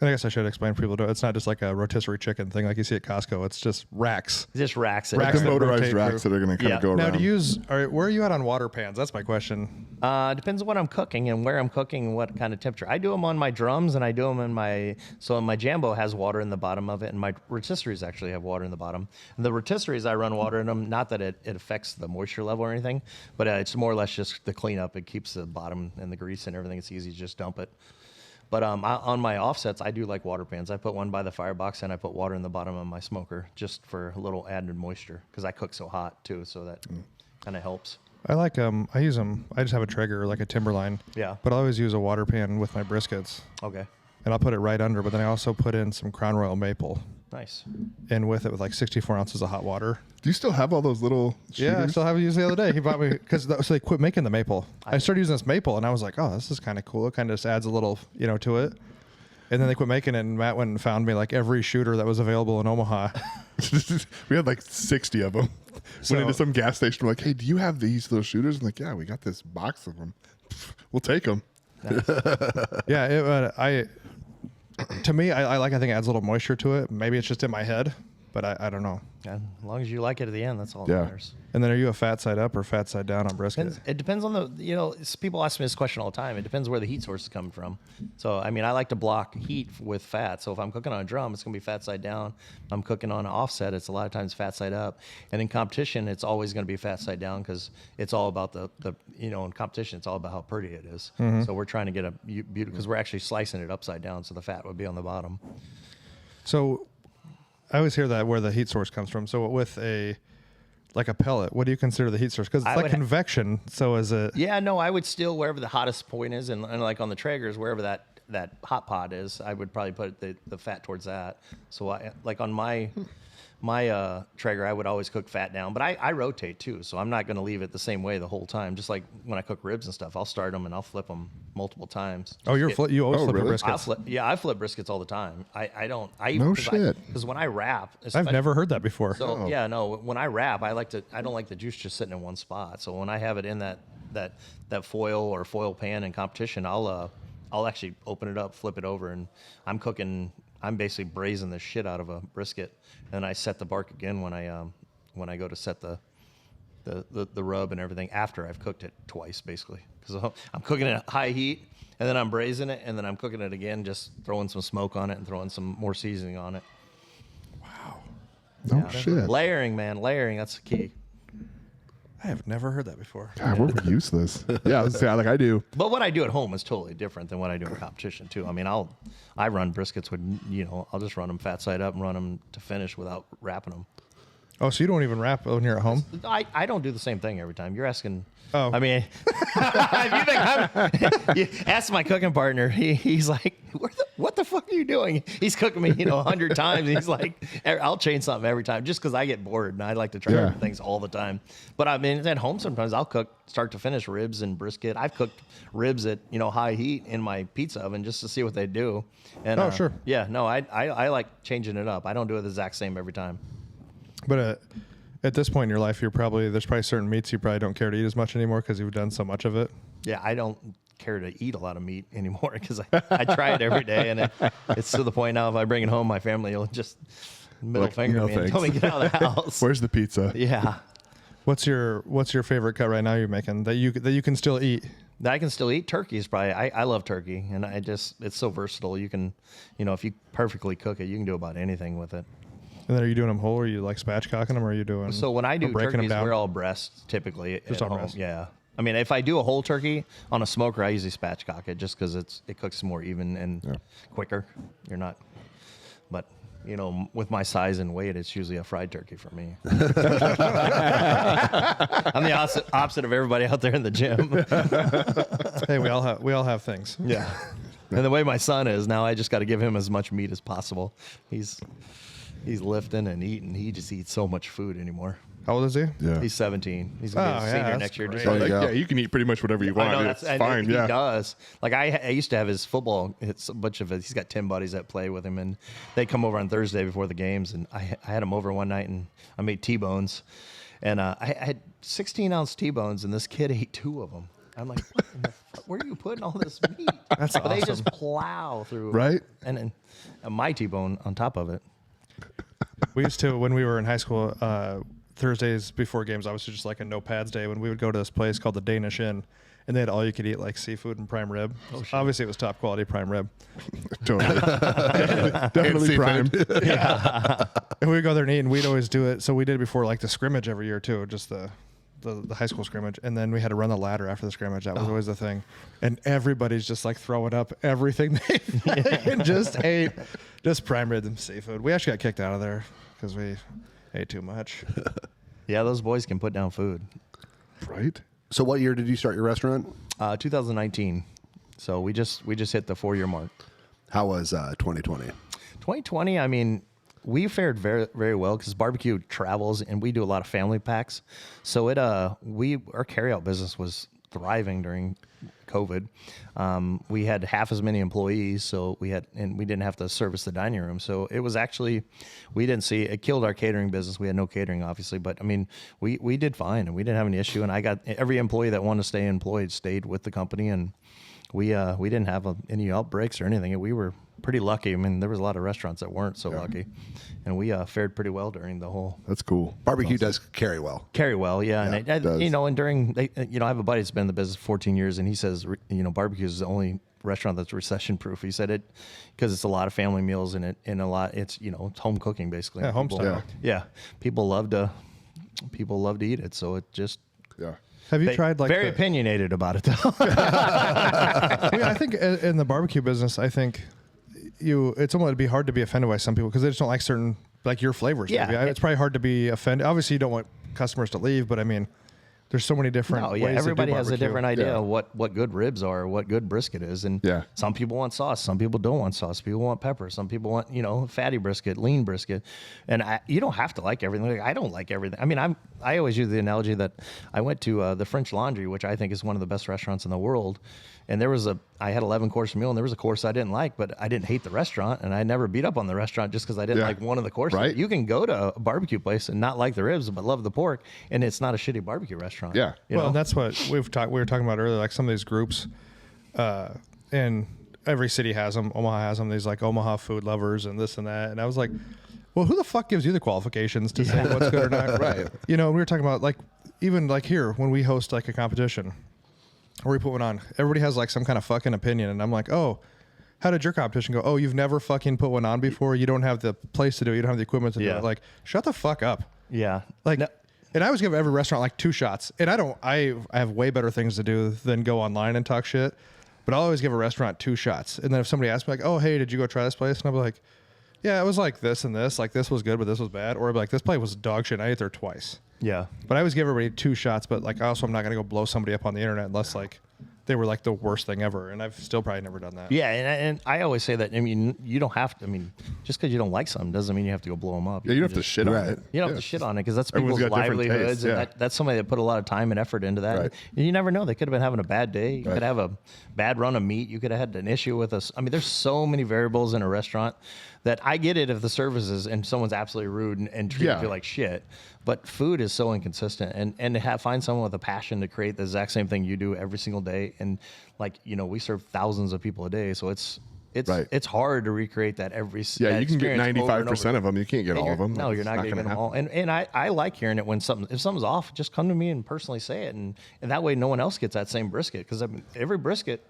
And I guess I should explain for people. It's not just like a rotisserie chicken thing like you see at Costco. It's just racks. Just racks. Like Racks the that motorized rotate racks through. that are going to kind Yeah. of go Now, around. where are you at on water pans? That's my question. Depends on what I'm cooking and where I'm cooking and what kind of temperature. I do them on my drums, and I do them in my Jambo has water in the bottom of it, and my rotisseries actually have water in the bottom. And the rotisseries, I run water in them, not that it affects the moisture level or anything, but it's more or less just the cleanup. It keeps the bottom and the grease and everything. It's easy to just dump it. But on my offsets, I do like water pans. I put one by the firebox, and I put water in the bottom of my smoker just for a little added moisture, because I cook so hot too, so that kind of helps. I like I use them. I just have a Traeger, like a Timberline. Yeah. But I always use a water pan with my briskets, Okay. and I'll put it right under. But then I also put in some Crown Royal maple, Nice. and with it with like 64 ounces of hot water. Do you still have all those little shooters? Yeah, I still have it used the other day. He bought me because so they quit making the maple. I started using this maple, and I was like, oh, this is kind of cool. It kind of just adds a little, to it. And then they quit making it, and Matt went and found me like every shooter that was available in Omaha. We had like 60 of them. So- Went into some gas station. We're like, hey, do you have those shooters? I'm like, yeah, we got this box of them. We'll take them. Yeah, to me, I think it adds a little moisture to it. Maybe it's just in my head, but I don't know. Yeah, as long as you like it at the end, that's all Yeah. that matters. And then are you a fat side up or fat side down on brisket? It depends on people ask me this question all the time. It depends where the heat source is coming from. So, I mean, I like to block heat with fat. So if I'm cooking on a drum, it's going to be fat side down. If I'm cooking on an offset, it's a lot of times fat side up. And in competition, it's always going to be fat side down, because it's all about in competition, it's all about how pretty it is. So we're trying to get a beauty, because we're actually slicing it upside down, so the fat would be on the bottom. So I always hear that where the heat source comes from. So with a pellet, what do you consider the heat source? Because it's I like would convection. So is it? Yeah, no, I would still, wherever the hottest point is, and like on the Traegers, wherever that hot pot is, I would probably put the fat towards that. So like on my Traeger, I would always cook fat down, but I rotate too, so I'm not going to leave it the same way the whole time. Just like when I cook ribs and stuff, I'll start them and I'll flip them multiple times. Oh, you always flip really? your I briskets. I flip briskets all the time. No shit. Because when I wrap, I've never heard that before. So yeah, no. When I wrap, I don't like the juice just sitting in one spot. So when I have it in that foil or foil pan in competition, I'll actually open it up, flip it over, and I'm basically braising the shit out of a brisket, and I set the bark again when I go to set the rub and everything after I've cooked it twice, basically, because I'm cooking it at high heat, and then I'm braising it, and then I'm cooking it again, just throwing some smoke on it and throwing some more seasoning on it. No shit. Layering, man, that's the key. I have never heard that before. God, we're useless. Yeah, I was gonna say, like I do. But what I do at home is totally different than what I do in competition too. I mean, I run briskets with, I'll just run them fat side up and run them to finish without wrapping them. Oh, so you don't even wrap when you're at home? I don't do the same thing every time. You're asking. Oh. I mean, if you think you ask my cooking partner, he's like, what the fuck are you doing? He's cooking me, 100 times. He's like, I'll change something every time just because I get bored and I like to try different things all the time. But I mean, at home sometimes I'll cook start to finish ribs and brisket. I've cooked ribs at high heat in my pizza oven just to see what they do. And sure. Yeah, no, I like changing it up. I don't do it the exact same every time. But at this point in your life, there's probably certain meats you probably don't care to eat as much anymore because you've done so much of it. Yeah, I don't care to eat a lot of meat anymore because I try it every day, and it's to the point now if I bring it home, my family will just middle finger no me and tell me thanks. get out of the house. Where's the pizza? Yeah, What's your favorite cut right now you're making that you can still eat? that I can still eat. Turkey is probably I love turkey, and it's so versatile. You can, if you perfectly cook it, you can do about anything with it. And then are you doing them whole, or are you like spatchcocking them, or are you doing? So when I do breaking them turkeys, down? we're all breasts typically Just at all home. breast. Yeah. I mean, if I do a whole turkey on a smoker, I usually spatchcock it just because it cooks more even and quicker. You're not, but with my size and weight, it's usually a fried turkey for me. I'm the opposite of everybody out there in the gym. Hey, we all have things. Yeah. And the way my son is now, I just got to give him as much meat as possible. He's lifting and eating. He just eats so much food anymore. How old is he? Yeah. He's 17. He's gonna be a senior that's next year. great. Just like, Yeah, you can eat pretty much whatever you want. I know It's and fine. He Yeah. does. Like I used to have his football. It's a bunch of. He's got 10 buddies that play with him, and they come over on Thursday before the games. And I had him over one night, and I made T-bones, and I had 16-ounce T-bones, and this kid ate 2 of them. I'm like, what in the fuck? Where are you putting all this meat? That's But they awesome. just plow through, Right? And my T-bone on top of it. We used to, when we were in high school, Thursdays before games, obviously just like a no pads day, when we would go to this place called the Danish Inn, and they had all you could eat like seafood and prime rib. Obviously, it was top quality prime rib. Totally. Definitely prime. And we'd go there and eat, and we'd always do it. So we did it before like the scrimmage every year too, just the high school scrimmage. And then we had to run the ladder after the scrimmage. That was always the thing. And everybody's just like throwing up everything they just ate. Just prime rib and seafood. We actually got kicked out of there because we ate too much. Yeah, those boys can put down food. Right? So what year did you start your restaurant? 2019. So we just hit the 4-year mark. How was 2020? 2020, I mean, we fared very, very well because barbecue travels and we do a lot of family packs. So our carryout business was thriving during COVID. We had half as many employees, and we didn't have to service the dining room. So it was actually, it killed our catering business. We had no catering, obviously, but I mean, we did fine and we didn't have any issue. And I got every employee that wanted to stay employed stayed with the company, and we didn't have any outbreaks or anything. We were pretty lucky. I mean, there was a lot of restaurants that weren't so lucky, and we fared pretty well during the whole. That's cool. Barbecue does carry well. Carry well, yeah. And it does. and during, I have a buddy that's been in the business 14 years, and he says, barbecue is the only restaurant that's recession proof. He said it because it's a lot of family meals and it's it's home cooking basically. Yeah, home style. Yeah, people love to eat it, so it just. Yeah. Have you tried like very opinionated about it though? I think in the barbecue business, I think it's almost it'd be hard to be offended by some people because they just don't like certain like your flavors. Yeah. Maybe. It's probably hard to be offended. Obviously, you don't want customers to leave, but I mean, there's so many different. ways everybody to do has a barbecue. different idea Yeah. of what good ribs are, what good brisket is, and Yeah. some people want sauce, some people don't want sauce, people want pepper, some people want fatty brisket, lean brisket, and you don't have to like everything. Like, I don't like everything. I mean, I always use the analogy that I went to the French Laundry, which I think is one of the best restaurants in the world, and I had 11-course meal, and there was a course I didn't like, but I didn't hate the restaurant, and I never beat up on the restaurant just because I didn't Yeah. like one of the courses. Right. You can go to a barbecue place and not like the ribs, but love the pork, and it's not a shitty barbecue restaurant. Yeah. You know? Well, that's what we were talking about earlier. Like some of these groups, and every city has them. Omaha has them. These like Omaha food lovers and this and that. And I was like, well, who the fuck gives you the qualifications to say what's good or not? Right. We were talking about like even like here when we host like a competition or we put one on, everybody has like some kind of fucking opinion, and I'm like, oh, how did your competition go? Oh, you've never fucking put one on before. You don't have the place to do it. You don't have the equipment to do Yeah. it. Like, shut the fuck up. Yeah. Like, No- and I always give every restaurant like 2 shots. And I have way better things to do than go online and talk shit. But I'll always give a restaurant 2 shots. And then if somebody asks me like, oh, hey, did you go try this place? And I'll be like, yeah, it was like this and this. Like this was good, but this was bad. Or I'll be like, this place was dog shit. I ate there twice. Yeah. But I always give everybody 2 shots. But like, also, I'm not going to go blow somebody up on the internet unless like they were like the worst thing ever. And I've still probably never done that. Yeah, and I always say that. I mean, you don't have to. I mean, just because you don't like something doesn't mean you have to go blow them up. Yeah, you don't have to just- shit on Right. it. You don't have to shit on it because that's Everyone's people's got different livelihoods, tastes, and yeah. that's somebody that put a lot of time and effort into that. Right. And you never know; they could have been having a bad day. You could have a bad run of meat. You could have had an issue with us. I mean, there's so many variables in a restaurant that I get it if the service is and someone's absolutely rude and treats Yeah. you like shit. But food is so inconsistent, and to find someone with a passion to create the exact same thing you do every single day, and we serve thousands of people a day, so it's Right. it's hard to recreate that Yeah, that you can get experience over and 95% over. of them. You can't get all of them. No, you're It's not going to gonna get them happen. all. And I like hearing it when if something's off, just come to me and personally say it, and that way no one else gets that same brisket, because I mean, every brisket,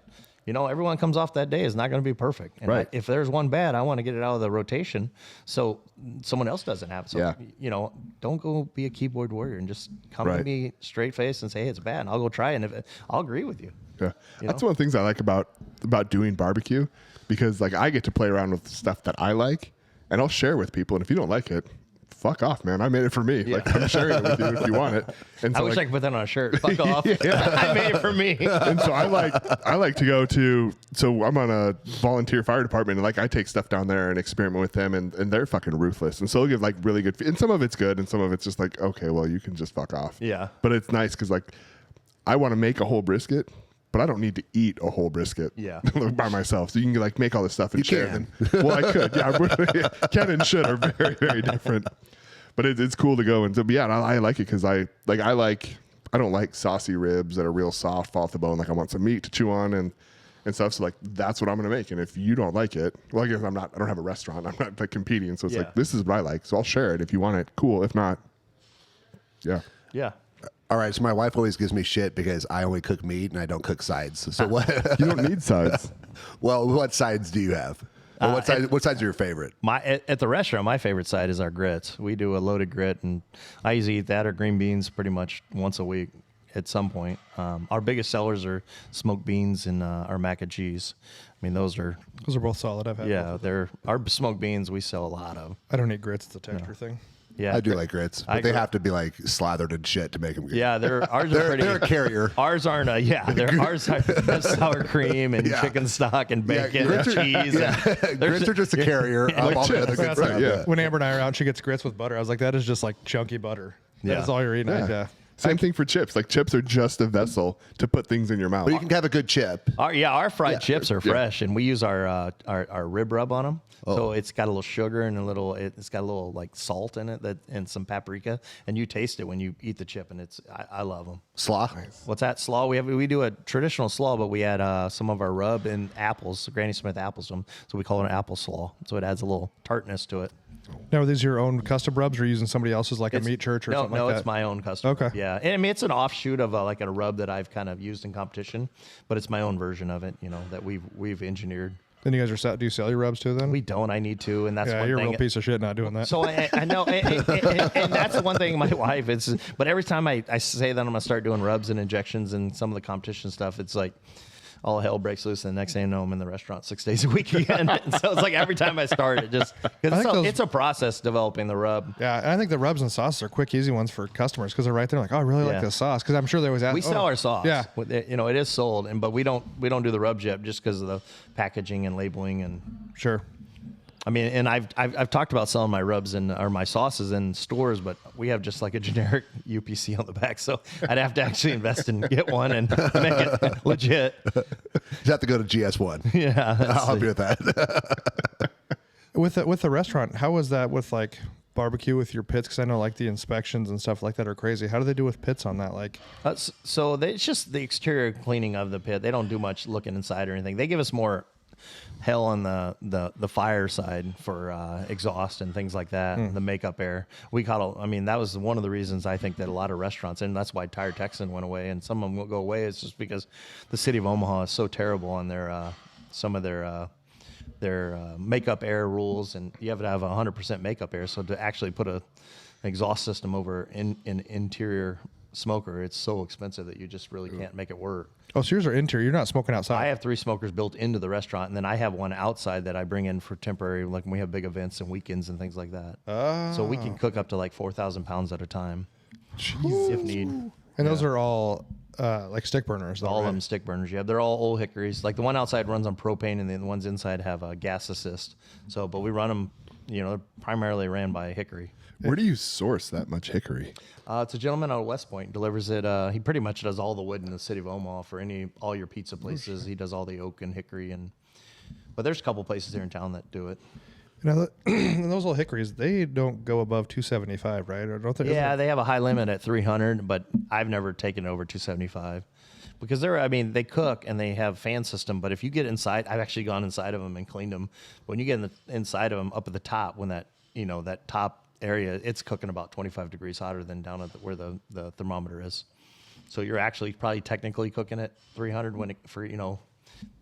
everyone comes off that day is not going to be perfect. And Right. if there's one bad, I want to get it out of the rotation so someone else doesn't have it. So, Yeah. don't go be a keyboard warrior and just come to Right. me straight face and say, hey, it's bad, and I'll go try it, and I'll agree with you. Yeah, You that's know? one of the things I like about doing barbecue, because like I get to play around with stuff that I like, and I'll share with people. And if you don't like it, fuck off, man. I made it for me. Like, I'm sharing it with you if you want it. And I so, wish I could put that on a shirt. Fuck off. I made it for me. and so I like to go to, so I'm on a volunteer fire department, and like I take stuff down there and experiment with them, and they're fucking ruthless. And so they'll give like really good, and some of it's good, and some of it's just like, okay, well, you can just fuck off. Yeah. But it's nice because like I want to make a whole brisket, but I don't need to eat a whole brisket by myself. So you can like make all this stuff and share. can. Well, I could. Yeah, can and should are very, very different. But it's cool to go and so, yeah, I like it because I don't like saucy ribs that are real soft, fall off the bone. Like I want some meat to chew on and stuff. So like that's what I'm gonna make. And if you don't like it, well, I guess I don't have a restaurant. I'm not like competing. So it's like this is what I like. So I'll share it if you want it. Cool. If not, yeah. Yeah. All right, so my wife always gives me shit because I only cook meat and I don't cook sides. So what? You don't need sides. Well, what sides do you have? Or what sides are your favorite? At the restaurant, my favorite side is our grits. We do a loaded grit, and I usually eat that or green beans pretty much once a week at some point. Our biggest sellers are smoked beans and our mac and cheese. I mean, those are both solid. I've had both. they're our smoked beans. We sell a lot of. I don't eat grits. It's a texture thing. Yeah, I do like grits, but they have to be like slathered in shit to make them good. Yeah, ours are pretty. They're a carrier. Ours aren't ours are sour cream and chicken stock and bacon and cheese. Grits are just a carrier of all the other good stuff. Yeah. When Amber and I are out, she gets grits with butter. I was like, that is just like chunky butter. That's all you're eating. Yeah. Same thing for chips. Like chips are just a vessel to put things in your mouth. But you can have a good chip. Our fried chips are fresh, and we use our rib rub on them. So it's got a little sugar and it's got a little like salt in it and some paprika, and you taste it when you eat the chip, and I love them. Slaw. What's that? Slaw. We do a traditional slaw, but we add some of our rub and apples, Granny Smith apples, so we call it an apple slaw. So it adds a little tartness to it. Now, are these your own custom rubs, or using somebody else's, like a meat church or something like that? No, it's my own custom. Okay. Yeah, and I mean it's an offshoot of like a rub that I've kind of used in competition, but it's my own version of it. That we've engineered. Then you guys do you sell your rubs too? Then we don't. I need to, and that's one you're thing. a real piece of shit not doing that. So I know, and that's the one thing. My wife is, but every time I say that I'm gonna start doing rubs and injections and some of the competition stuff, it's like all hell breaks loose, and the next thing I know, I'm in the restaurant 6 days a week again. And so it's like every time I start, it just because it's a process developing the rub. Yeah, and I think the rubs and sauces are quick, easy ones for customers because they're right there, like, oh, I really like this sauce. Because I'm sure they always ask. We sell our sauce. Yeah, it is sold, but we don't do the rubs yet just because of the packaging and labeling and. Sure. I mean, and I've talked about selling my rubs or my sauces in stores, but we have just like a generic UPC on the back, so I'd have to actually invest and get one and make it legit. You have to go to GS1. Yeah, I'll help you with that. With the restaurant, how was that with like barbecue with your pits? Because I know like the inspections and stuff like that are crazy. How do they do with pits on that? Like, it's just the exterior cleaning of the pit. They don't do much looking inside or anything. They give us more hell on the fire side for exhaust and things like that, the makeup air. That was one of the reasons I think that a lot of restaurants, and that's why Tire Texan went away, and some of them will go away, is just because the city of Omaha is so terrible on their some of their makeup air rules, and you have to have 100% makeup air. So to actually put an exhaust system over an interior smoker, it's so expensive that you just really can't make it work. oh, so yours are interior. You're not smoking outside. I have 3 smokers built into the restaurant, and then I have one outside that I bring in for temporary, like when we have big events and weekends and things like that. So we can cook up to like 4,000 pounds at a time, if need. And those are all like stick burners. Though, All right? of them stick burners. Yeah, they're all old hickories. Like the one outside runs on propane, and then the ones inside have a gas assist. So, but we run them. They're primarily ran by hickory. Where do you source that much hickory? It's a gentleman out of West Point. Delivers it. He pretty much does all the wood in the city of Omaha for all your pizza places. He does all the oak and hickory, but there's a couple places here in town that do it. And those old hickories, they don't go above 275, right? Or don't they? Yeah, they have a high limit at 300, but I've never taken over 275 because they cook and they have fan system. But if you get inside, I've actually gone inside of them and cleaned them. When you get inside of them, up at the top, when that top area, it's cooking about 25 degrees hotter than down at where the thermometer is. So you're actually probably technically cooking at 300 for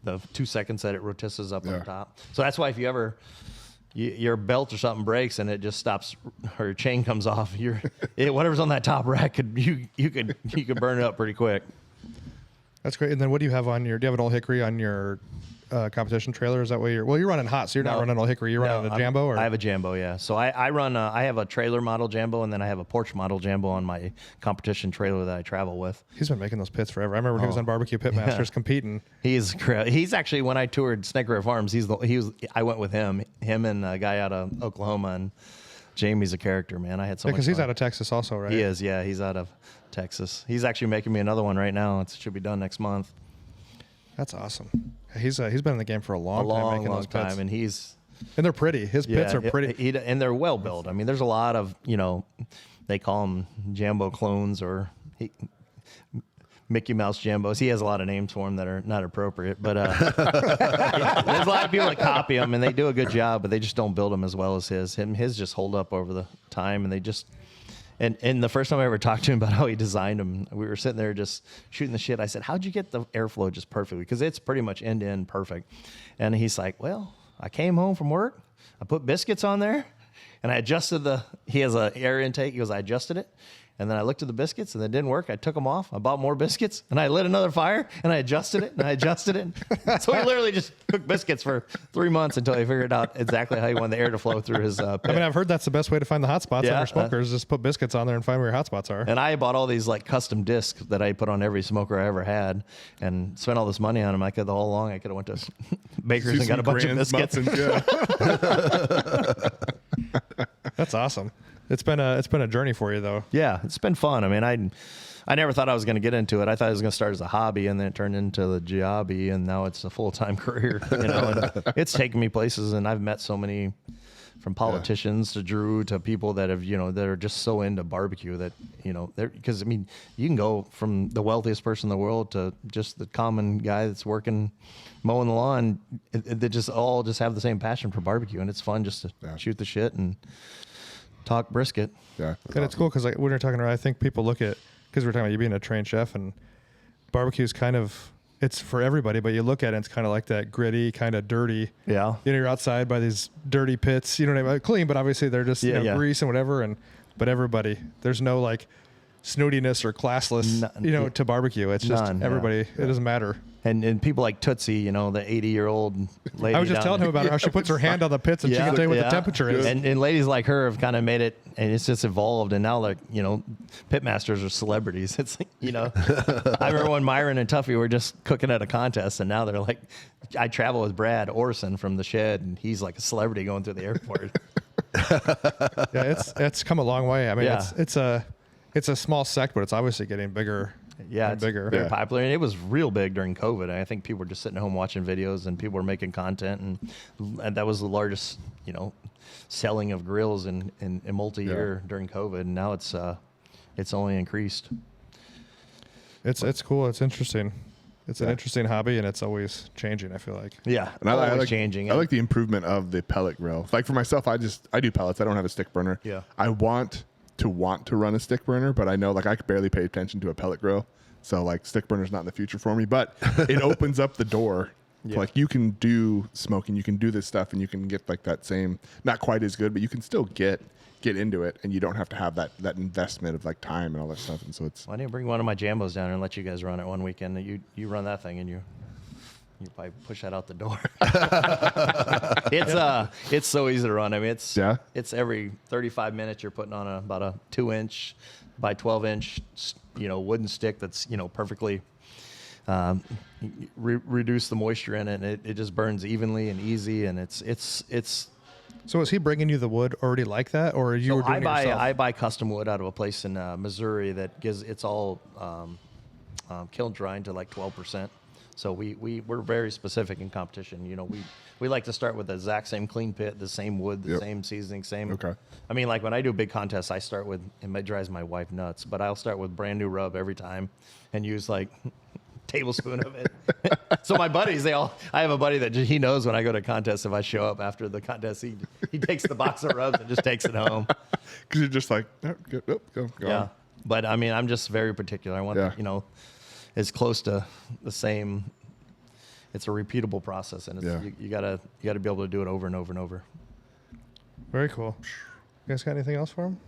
the 2 seconds that it rotisses up on top. So that's why if you ever your belt or something breaks and it just stops, or your chain comes off, whatever's on that top rack you could burn it up pretty quick. That's great. And then what do you have on do you have an old hickory on your competition trailer? Is that what you're? Well, you're running hot, so you're not running a Hickory. You're running a Jambo, or I have a Jambo, yeah. So I run. I have a trailer model Jambo, and then I have a porch model Jambo on my competition trailer that I travel with. He's been making those pits forever. I remember when he was on BBQ Pitmasters competing. He's actually, when I toured Snake River Farms, I went with him and a guy out of Oklahoma, and Jamie's a character, man. I had so much because he's fun. out of Texas also, right? He is, yeah. He's out of Texas. He's actually making me another one right now. It should be done next month. That's awesome. He's been in the game for a long time making those pits. And they're pretty. His pits are pretty. And they're well built. I mean, there's a lot of, they call them Jambo clones or Mickey Mouse Jambos. He has a lot of names for them that are not appropriate. But there's a lot of people that copy him, and they do a good job, but they just don't build them as well as his. His just hold up over the time, and they just... And the first time I ever talked to him about how he designed them, we were sitting there just shooting the shit. I said, how'd you get the airflow just perfectly? Because it's pretty much end-to-end perfect. And he's like, well, I came home from work. I put biscuits on there, and I adjusted he has an air intake. He goes, I adjusted it. And then I looked at the biscuits, and it didn't work. I took them off. I bought more biscuits, and I lit another fire, and I adjusted it, and I adjusted it. So he literally just cooked biscuits for 3 months until he figured out exactly how he wanted the air to flow through his pit. I mean, I've heard that's the best way to find the hot spots on your smokers. Just put biscuits on there and find where your hot spots are. And I bought all these like custom discs that I put on every smoker I ever had, and spent all this money on them. I could all along. I could have went to Baker's and got a bunch of biscuits. That's awesome. It's been a journey for you, though. Yeah, it's been fun. I mean, I never thought I was going to get into it. I thought it was going to start as a hobby, and then it turned into the jobby, and now it's a full-time career. And it's taken me places, and I've met so many, from politicians to Drew to people that have that are just so into barbecue that because I mean, you can go from the wealthiest person in the world to just the common guy that's working mowing the lawn. They just all have the same passion for barbecue, and it's fun just to shoot the shit and talk brisket. Yeah. And it's cool because when you're talking about, I think people look at, because we're talking about you being a trained chef, and barbecue is kind of, it's for everybody, but you look at it, it's kind of like that gritty, kind of dirty. Yeah. You're outside by these dirty pits, what I mean? Clean, but obviously they're just grease and whatever. But everybody, there's no like snootiness or classless, to barbecue. It's just everybody, it doesn't matter. And people like Tootsie, the 80-year-old lady. I was just telling him about how she puts her hand on the pits and she can tell you what the temperature is. And ladies like her have kind of made it, and it's just evolved. And now, like, pitmasters are celebrities. It's like, I remember when Myron and Tuffy were just cooking at a contest, and now they're like, I travel with Brad Orson from the Shed, and he's like a celebrity going through the airport. Yeah, it's come a long way. I mean, it's a small sect, but it's obviously getting bigger. Yeah, it's bigger. Very popular, and it was real big during COVID. I think people were just sitting at home watching videos, and people were making content, and that was the largest, selling of grills in multi-year during COVID. And now it's only increased. It's cool. It's interesting. It's an interesting hobby, and it's always changing, I feel like. Yeah, and I like changing. I like the improvement of the pellet grill. Like for myself, I do pellets. I don't have a stick burner. Yeah, I want to run a stick burner, but I know like I could barely pay attention to a pellet grill. So like stick burner's not in the future for me, but it opens up the door. Yeah. Like you can do smoking, you can do this stuff, and you can get like that same, not quite as good, but you can still get into it, and you don't have to have that investment of like time and all that stuff. And so it's. Well, I need to bring one of my Jambos down and let you guys run it one weekend. You run that thing, and you probably push that out the door. It's so easy to run. I mean, it's every 35 minutes you're putting on about a 2-inch by 12-inch, wooden stick that's perfectly reduce the moisture in it, and it just burns evenly and easy, and it's. So is he bringing you the wood already like that, or you were doing it yourself? I buy custom wood out of a place in Missouri that it's all kiln dried to like 12%. So we're very specific in competition. We like to start with the exact same clean pit, the same wood, the same seasoning, same. Okay. I mean, like when I do big contests, I start with, and it drives my wife nuts, but I'll start with brand new rub every time and use like tablespoon of it. So my buddies, I have a buddy that he knows when I go to contests, if I show up after the contest, he takes the box of rubs and just takes it home. Because you're just like, go. Yeah. But I mean, I'm just very particular. I want, as close to the same. It's a repeatable process, and you gotta be able to do it over and over and over. Very cool. You guys got anything else for him?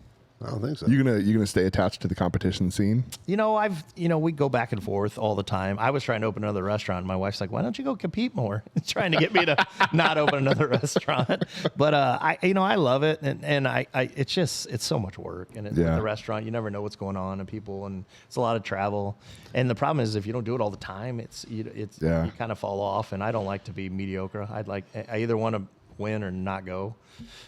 I don't think so. You gonna stay attached to the competition scene? We go back and forth all the time. I was trying to open another restaurant. And my wife's like, "Why don't you go compete more?" Trying to get me to not open another restaurant. But I love it, and it's so much work. And with the restaurant, you never know what's going on and people, and it's a lot of travel. And the problem is if you don't do it all the time, you kind of fall off. And I don't like to be mediocre. I either want to win or not go.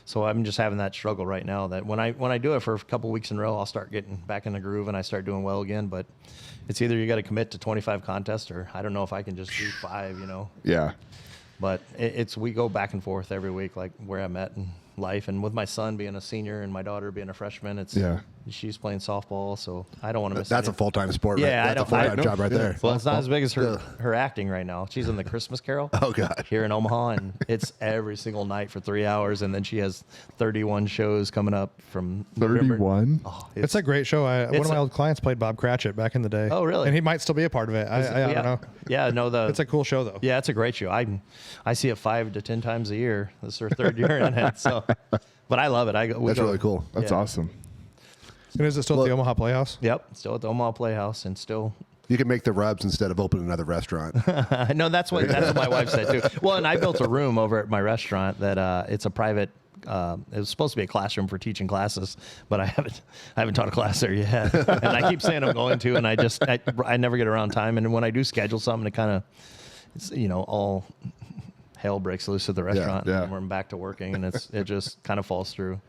So I'm just having that struggle right now that when I do it for a couple weeks in a row, I'll start getting back in the groove and I start doing well again. But it's either you got to commit to 25 contests or I don't know if I can just do 5, Yeah. But we go back and forth every week, like where I'm at in life. And with my son being a senior and my daughter being a freshman, she's playing softball, so I don't want to miss. That's a full-time sport. Yeah, right? That's a full-time job right there. Well, it's not as big as her acting right now. She's in the Christmas Carol. Oh God, here in Omaha, and it's every single night for 3 hours, and then she has 31 shows coming up from 31. Oh, it's a great show. One of my old clients played Bob Cratchit back in the day. Oh, really? And he might still be a part of it. I don't know. Yeah, no, it's a cool show though. Yeah, it's a great show. I see it 5 to 10 times a year. This is her 3rd year in it, so. But I love it. That's really cool. That's awesome. And is it still at the Omaha Playhouse? Yep, still at the Omaha Playhouse, and still. You can make the rubs instead of opening another restaurant. No, that's what my wife said too. Well, and I built a room over at my restaurant that it's a private. It was supposed to be a classroom for teaching classes, but I haven't taught a class there yet. And I keep saying I'm going to, and I never get around time. And when I do schedule something, it kind of, it's all hell breaks loose at the restaurant, and we're back to working, and it just kind of falls through.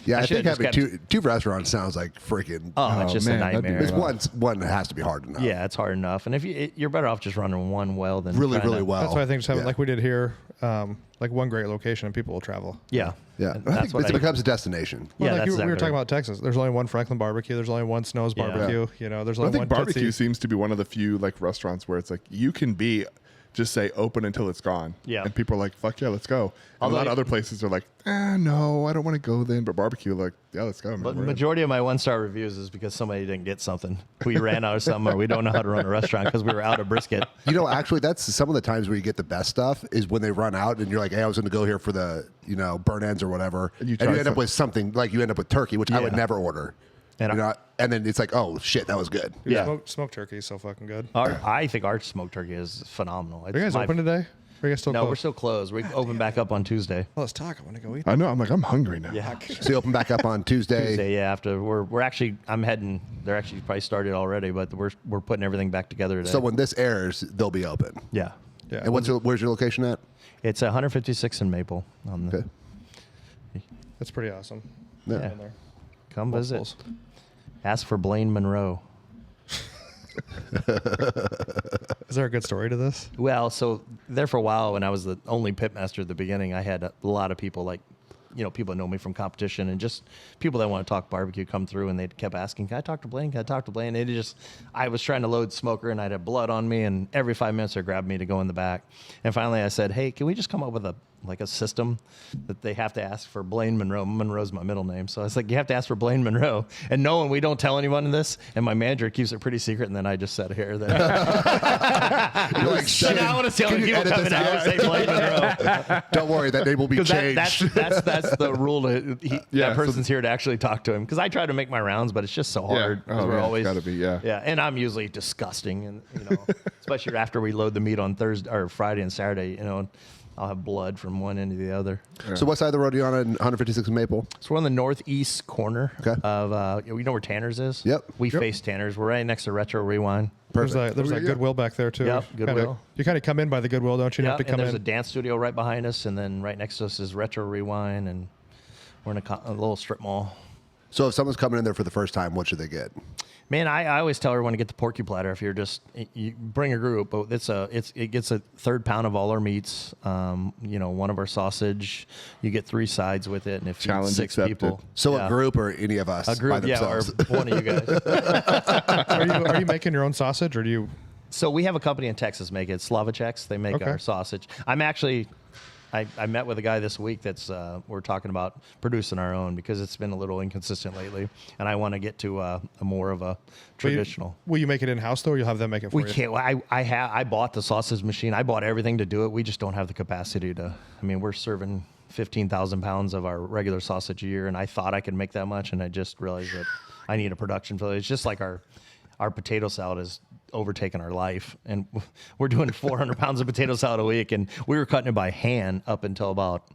Yeah, I think having two restaurants sounds like freaking. Oh, it's just a nightmare. One has to be hard enough. Yeah, it's hard enough, and if you're better off just running one well than really well. That's why I think just having like we did here, like one great location, and people will travel. Yeah. I think it becomes a destination. Well, like we were talking about Texas. There's only one Franklin barbecue. There's only one Snow's barbecue. There's only one. I think barbecue Tootsie. seems to be one of the few like restaurants where it's like you can be. Just say open until it's gone. Yeah. And people are like, fuck yeah, let's go. And a lot of other places are like, no, I don't want to go then. But barbecue, like, yeah, let's go. Man. But the majority of my 1-star reviews is because somebody didn't get something. We ran out of something, or we don't know how to run a restaurant because we were out of brisket. Actually, that's some of the times where you get the best stuff is when they run out and you're like, hey, I was going to go here for the, burn ends or whatever. And you end up with something, like you end up with turkey, which I would never order. And then it's like, oh shit, that was good. Yeah, smoked turkey is so fucking good. I think our smoked turkey is phenomenal. Are you guys open today? Or are you guys still closed? We're still closed. We open back up on Tuesday. Well, let's talk. I want to go eat. I know. I'm hungry now. Yeah. So you open back up on Tuesday. Tuesday, yeah. After we're actually, I'm heading. They're actually probably started already, but we're putting everything back together today. So when this airs, they'll be open. Yeah. And where's your location at? It's 156 in Maple. Okay. That's pretty awesome. Yeah. Come visit. Ask for Blane Monroe. Is there a good story to this? Well, so there for a while when I was the only pitmaster at the beginning, I had a lot of people like, people know me from competition and just people that want to talk barbecue come through and they kept asking, can I talk to Blane? Can I talk to Blane? I was trying to load smoker and I'd have blood on me and every 5 minutes they grabbed me to go in the back. And finally I said, hey, can we just come up with a system that they have to ask for Blane Monroe. Monroe's my middle name. So I was like, you have to ask for Blane Monroe. And we don't tell anyone this. And my manager keeps it pretty secret. And then I just said here that. You're like, shit, I want to tell people coming out and say Blane Monroe. Don't worry, that name will be changed. That's the rule. That person's here to actually talk to him. Because I try to make my rounds, but it's just so hard. We're always gotta be, yeah. And I'm usually disgusting. And, especially after we load the meat on Thursday or Friday and Saturday, I'll have blood from one end to the other. Yeah. So what side of the road are you on at 156 Maple? So we're on the northeast corner of, you know where Tanner's is? Yep. We face Tanner's. We're right next to Retro Rewind. There's that Goodwill back there, too. Yep, Goodwill. You kind of come in by the Goodwill, don't you? Yeah, have to come and there's in. a dance studio right behind us, and then right next to us is Retro Rewind, and we're in a little strip mall. So if someone's coming in there for the first time, what should they get? Man, I always tell everyone to get the Porky Platter. If you bring a group, but it gets a third pound of all our meats. One of our sausage. You get 3 sides with it, and if you 6 accepted. people, So a group or any of us? a group, by themselves? or one of you guys. Are you making your own sausage, or do you? So we have a company in Texas make it. Slavaceks. They make our sausage. I met with a guy this week that's we're talking about producing our own because it's been a little inconsistent lately, and I want to get to a more of a traditional. Will you make it in house though, or you'll have them make it for you? We can't. I bought the sausage machine. I bought everything to do it. We just don't have the capacity to. I mean, we're serving 15,000 pounds of our regular sausage a year, and I thought I could make that much, and I just realized that I need a production facility. It's just like our potato salad has overtaken our life, and we're doing 400 pounds of potato salad a week, and we were cutting it by hand up until about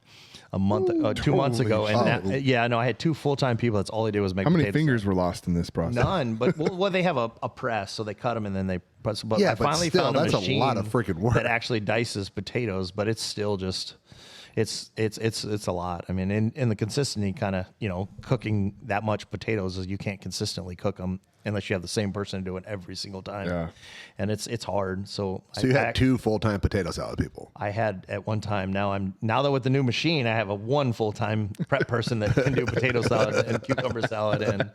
a month, 2 months ago. And I had 2 full-time people. That's all they did was make. How many fingers were lost in this process? None, but well, they have a press, so they cut them and then they press. But Yeah, I but finally still, found a that's a machine lot of freaking work. that actually dices potatoes, but it's still just. It's a lot. I mean, in the consistency kind of, cooking that much potatoes is you can't consistently cook them unless you have the same person do it every single time. Yeah. And it's hard. So you had 2 full-time potato salad people. I had at one time. Now that with the new machine, I have one full-time prep person that can do potato salad and cucumber salad and.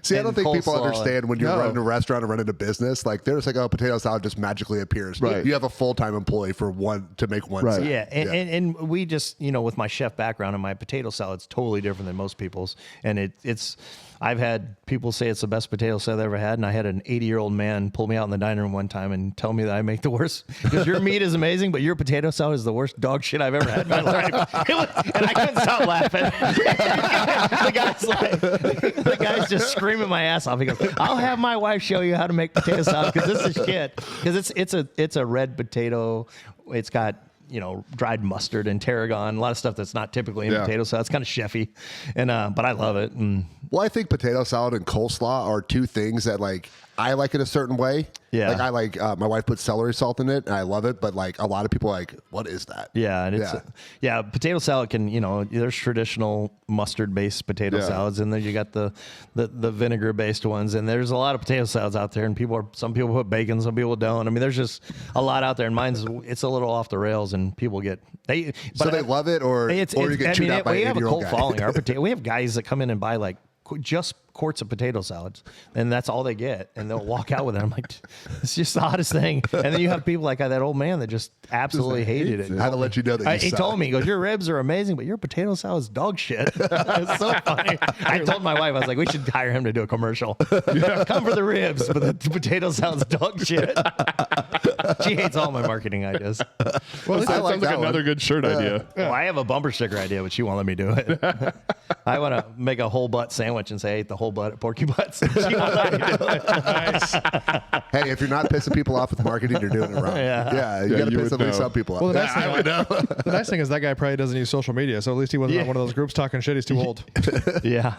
See, I don't think people coleslaw. understand when you're running a restaurant or running a business. Like they're just like, oh, potato salad just magically appears. Right. You have a full-time employee to make one. Right. salad. Yeah, and we just with my chef background and my potato salad's totally different than most people's, and it's. I've had people say it's the best potato salad I ever had, and I had an 80-year-old man pull me out in the dining room one time and tell me that I make the worst, because your meat is amazing, but your potato salad is the worst dog shit I've ever had in my life. And I couldn't stop laughing. the guy's just screaming my ass off. He goes, "I'll have my wife show you how to make potato salad, because this is shit. Because it's a red potato. It's got dried mustard and tarragon, a lot of stuff that's not typically in potato salad. It's kind of chefy, and but I love it. Well, I think potato salad and coleslaw are 2 things that I like it a certain way. Yeah. Like I like my wife puts celery salt in it, and I love it. But a lot of people are like, what is that? Yeah, and it's potato salad can there's traditional mustard based potato salads, and then you got the vinegar based ones, and there's a lot of potato salads out there, and some people put bacon, some people don't. I mean, there's just a lot out there, and it's a little off the rails, and people they love it, or you get chewed out by an 80-year-old guy. We have a cult following. We have guys that come in and buy just quarts of potato salads, and that's all they get, and they'll walk out with it. I'm like, it's just the hottest thing. And then you have people like that old man that just absolutely hated it. I had to let you know that he told me, he goes, your ribs are amazing, but your potato salad's dog shit. It's so funny. I told my wife, I was like, we should hire him to do a commercial. Come for the ribs, but the potato salad's dog shit. She hates all my marketing ideas. Well, that sounds like another good shirt idea. Well, I have a bumper sticker idea, but she won't let me do it. I want to make a whole butt sandwich and say, I ate the whole butt at Porkybutts. She won't let me do it. Nice. Hey, if you're not pissing people off with marketing, you're doing it wrong. You got to piss at least some people off. Well, the nice thing is that guy probably doesn't use social media, so at least he wasn't on one of those groups talking shit. He's too old. Yeah.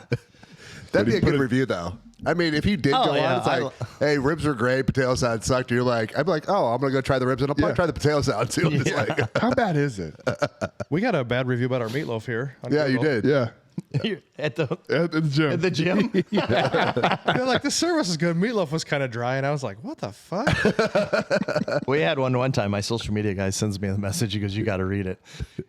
That'd be a good review, though. I mean, if you did go on, it's like, hey, ribs are great, potato salad sucked. You're like, I'd be like, oh, I'm going to go try the ribs, and I'll probably try the potato salad, too. It's like, how bad is it? We got a bad review about our meatloaf here. Yeah, you did. Yeah. At the gym. At the gym? They're like, the service is good. Meatloaf was kind of dry, and I was like, what the fuck? We had one time. My social media guy sends me a message. He goes, you got to read it.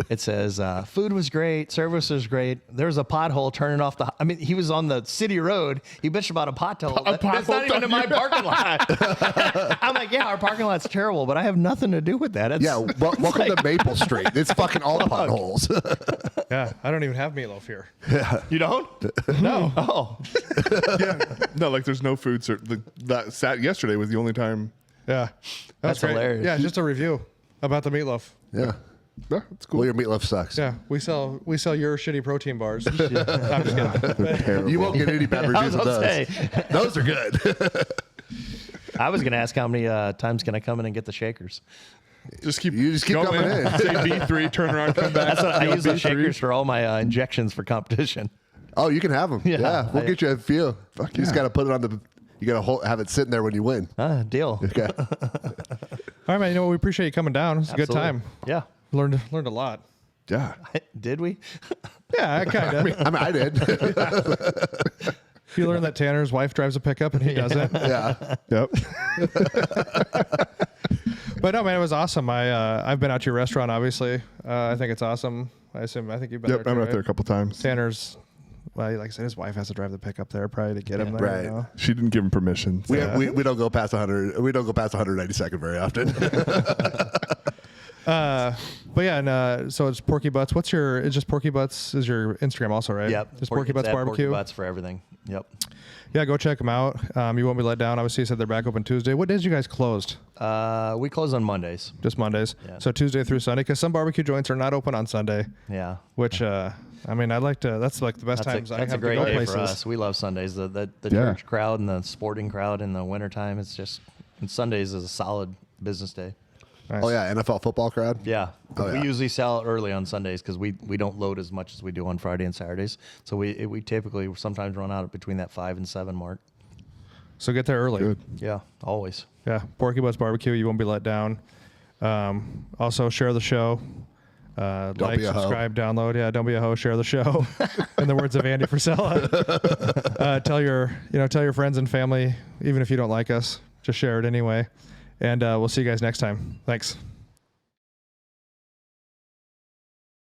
It says, food was great. Service was great. There's a pothole turning off the... I mean, he was on the city road. He bitched about a pothole. That's not even in my parking lot. I'm like, yeah, our parking lot's terrible, but I have nothing to do with that. Welcome to Maple Street. It's fucking all potholes. Yeah, I don't even have meatloaf here. Yeah. You don't? No. Oh. No, there's no food. Yesterday was the only time. Yeah. That's great. hilarious. Yeah, just a review about the meatloaf. Yeah. Yeah, it's cool. Well, your meatloaf sucks. Yeah, we sell your shitty protein bars. I'm just kidding. You won't get any bad reviews of those. Those are good. I was going to ask how many times can I come in and get the shakers? Just keep coming in. Say B3, turn around, come back. That's what I use the shakers for all my injections for competition. Oh, you can have them. Yeah, we'll get you a few. You just got to put it on the. You got to have it sitting there when you win. Deal. Okay. All right, man. We appreciate you coming down. It was a good time. Yeah. Learned a lot. Yeah. Did we? Yeah, kind of. I mean, I did. You learned that Tanner's wife drives a pickup and he doesn't. Yeah. Yep. But no, man, it was awesome. I've been out to your restaurant, obviously. I think it's awesome. I think you've been there too, I'm out right? there a couple times. Tanner's, well, like I said, his wife has to drive the pickup there probably to get him there. Right. You know? She didn't give him permission. So. We don't go past 100. We don't go past 192nd very often. But yeah, and so it's Porkybutts. It's just Porkybutts is your Instagram also, right? Yep. Just Porkybutts at Barbecue. Porkybutts for everything. Yep. Yeah, go check them out. You won't be let down. Obviously, you said they're back open Tuesday. What days you guys closed? We close on Mondays. Just Mondays. Yeah. So Tuesday through Sunday, because some barbecue joints are not open on Sunday. Yeah. Which, I mean, I'd like to. That's like the best times I have That's a great to go day places. for us. We love Sundays. The church crowd and the sporting crowd in the wintertime. It's just, and Sundays is a solid business day. Nice. Oh yeah, NFL football crowd. Yeah. Oh, We yeah. usually sell early on Sundays because we don't load as much as we do on Friday and Saturdays. So we typically sometimes run out between that 5 and 7 mark. So get there early. Good. Yeah, always. Yeah, Porkybutts Barbecue. You won't be let down. Also, share the show. Like, be a hoe. subscribe, download. Yeah, don't be a hoe. Share the show. In the words of Andy Frisella. Tell your friends and family, even if you don't like us, just share it anyway. And we'll see you guys next time. Thanks.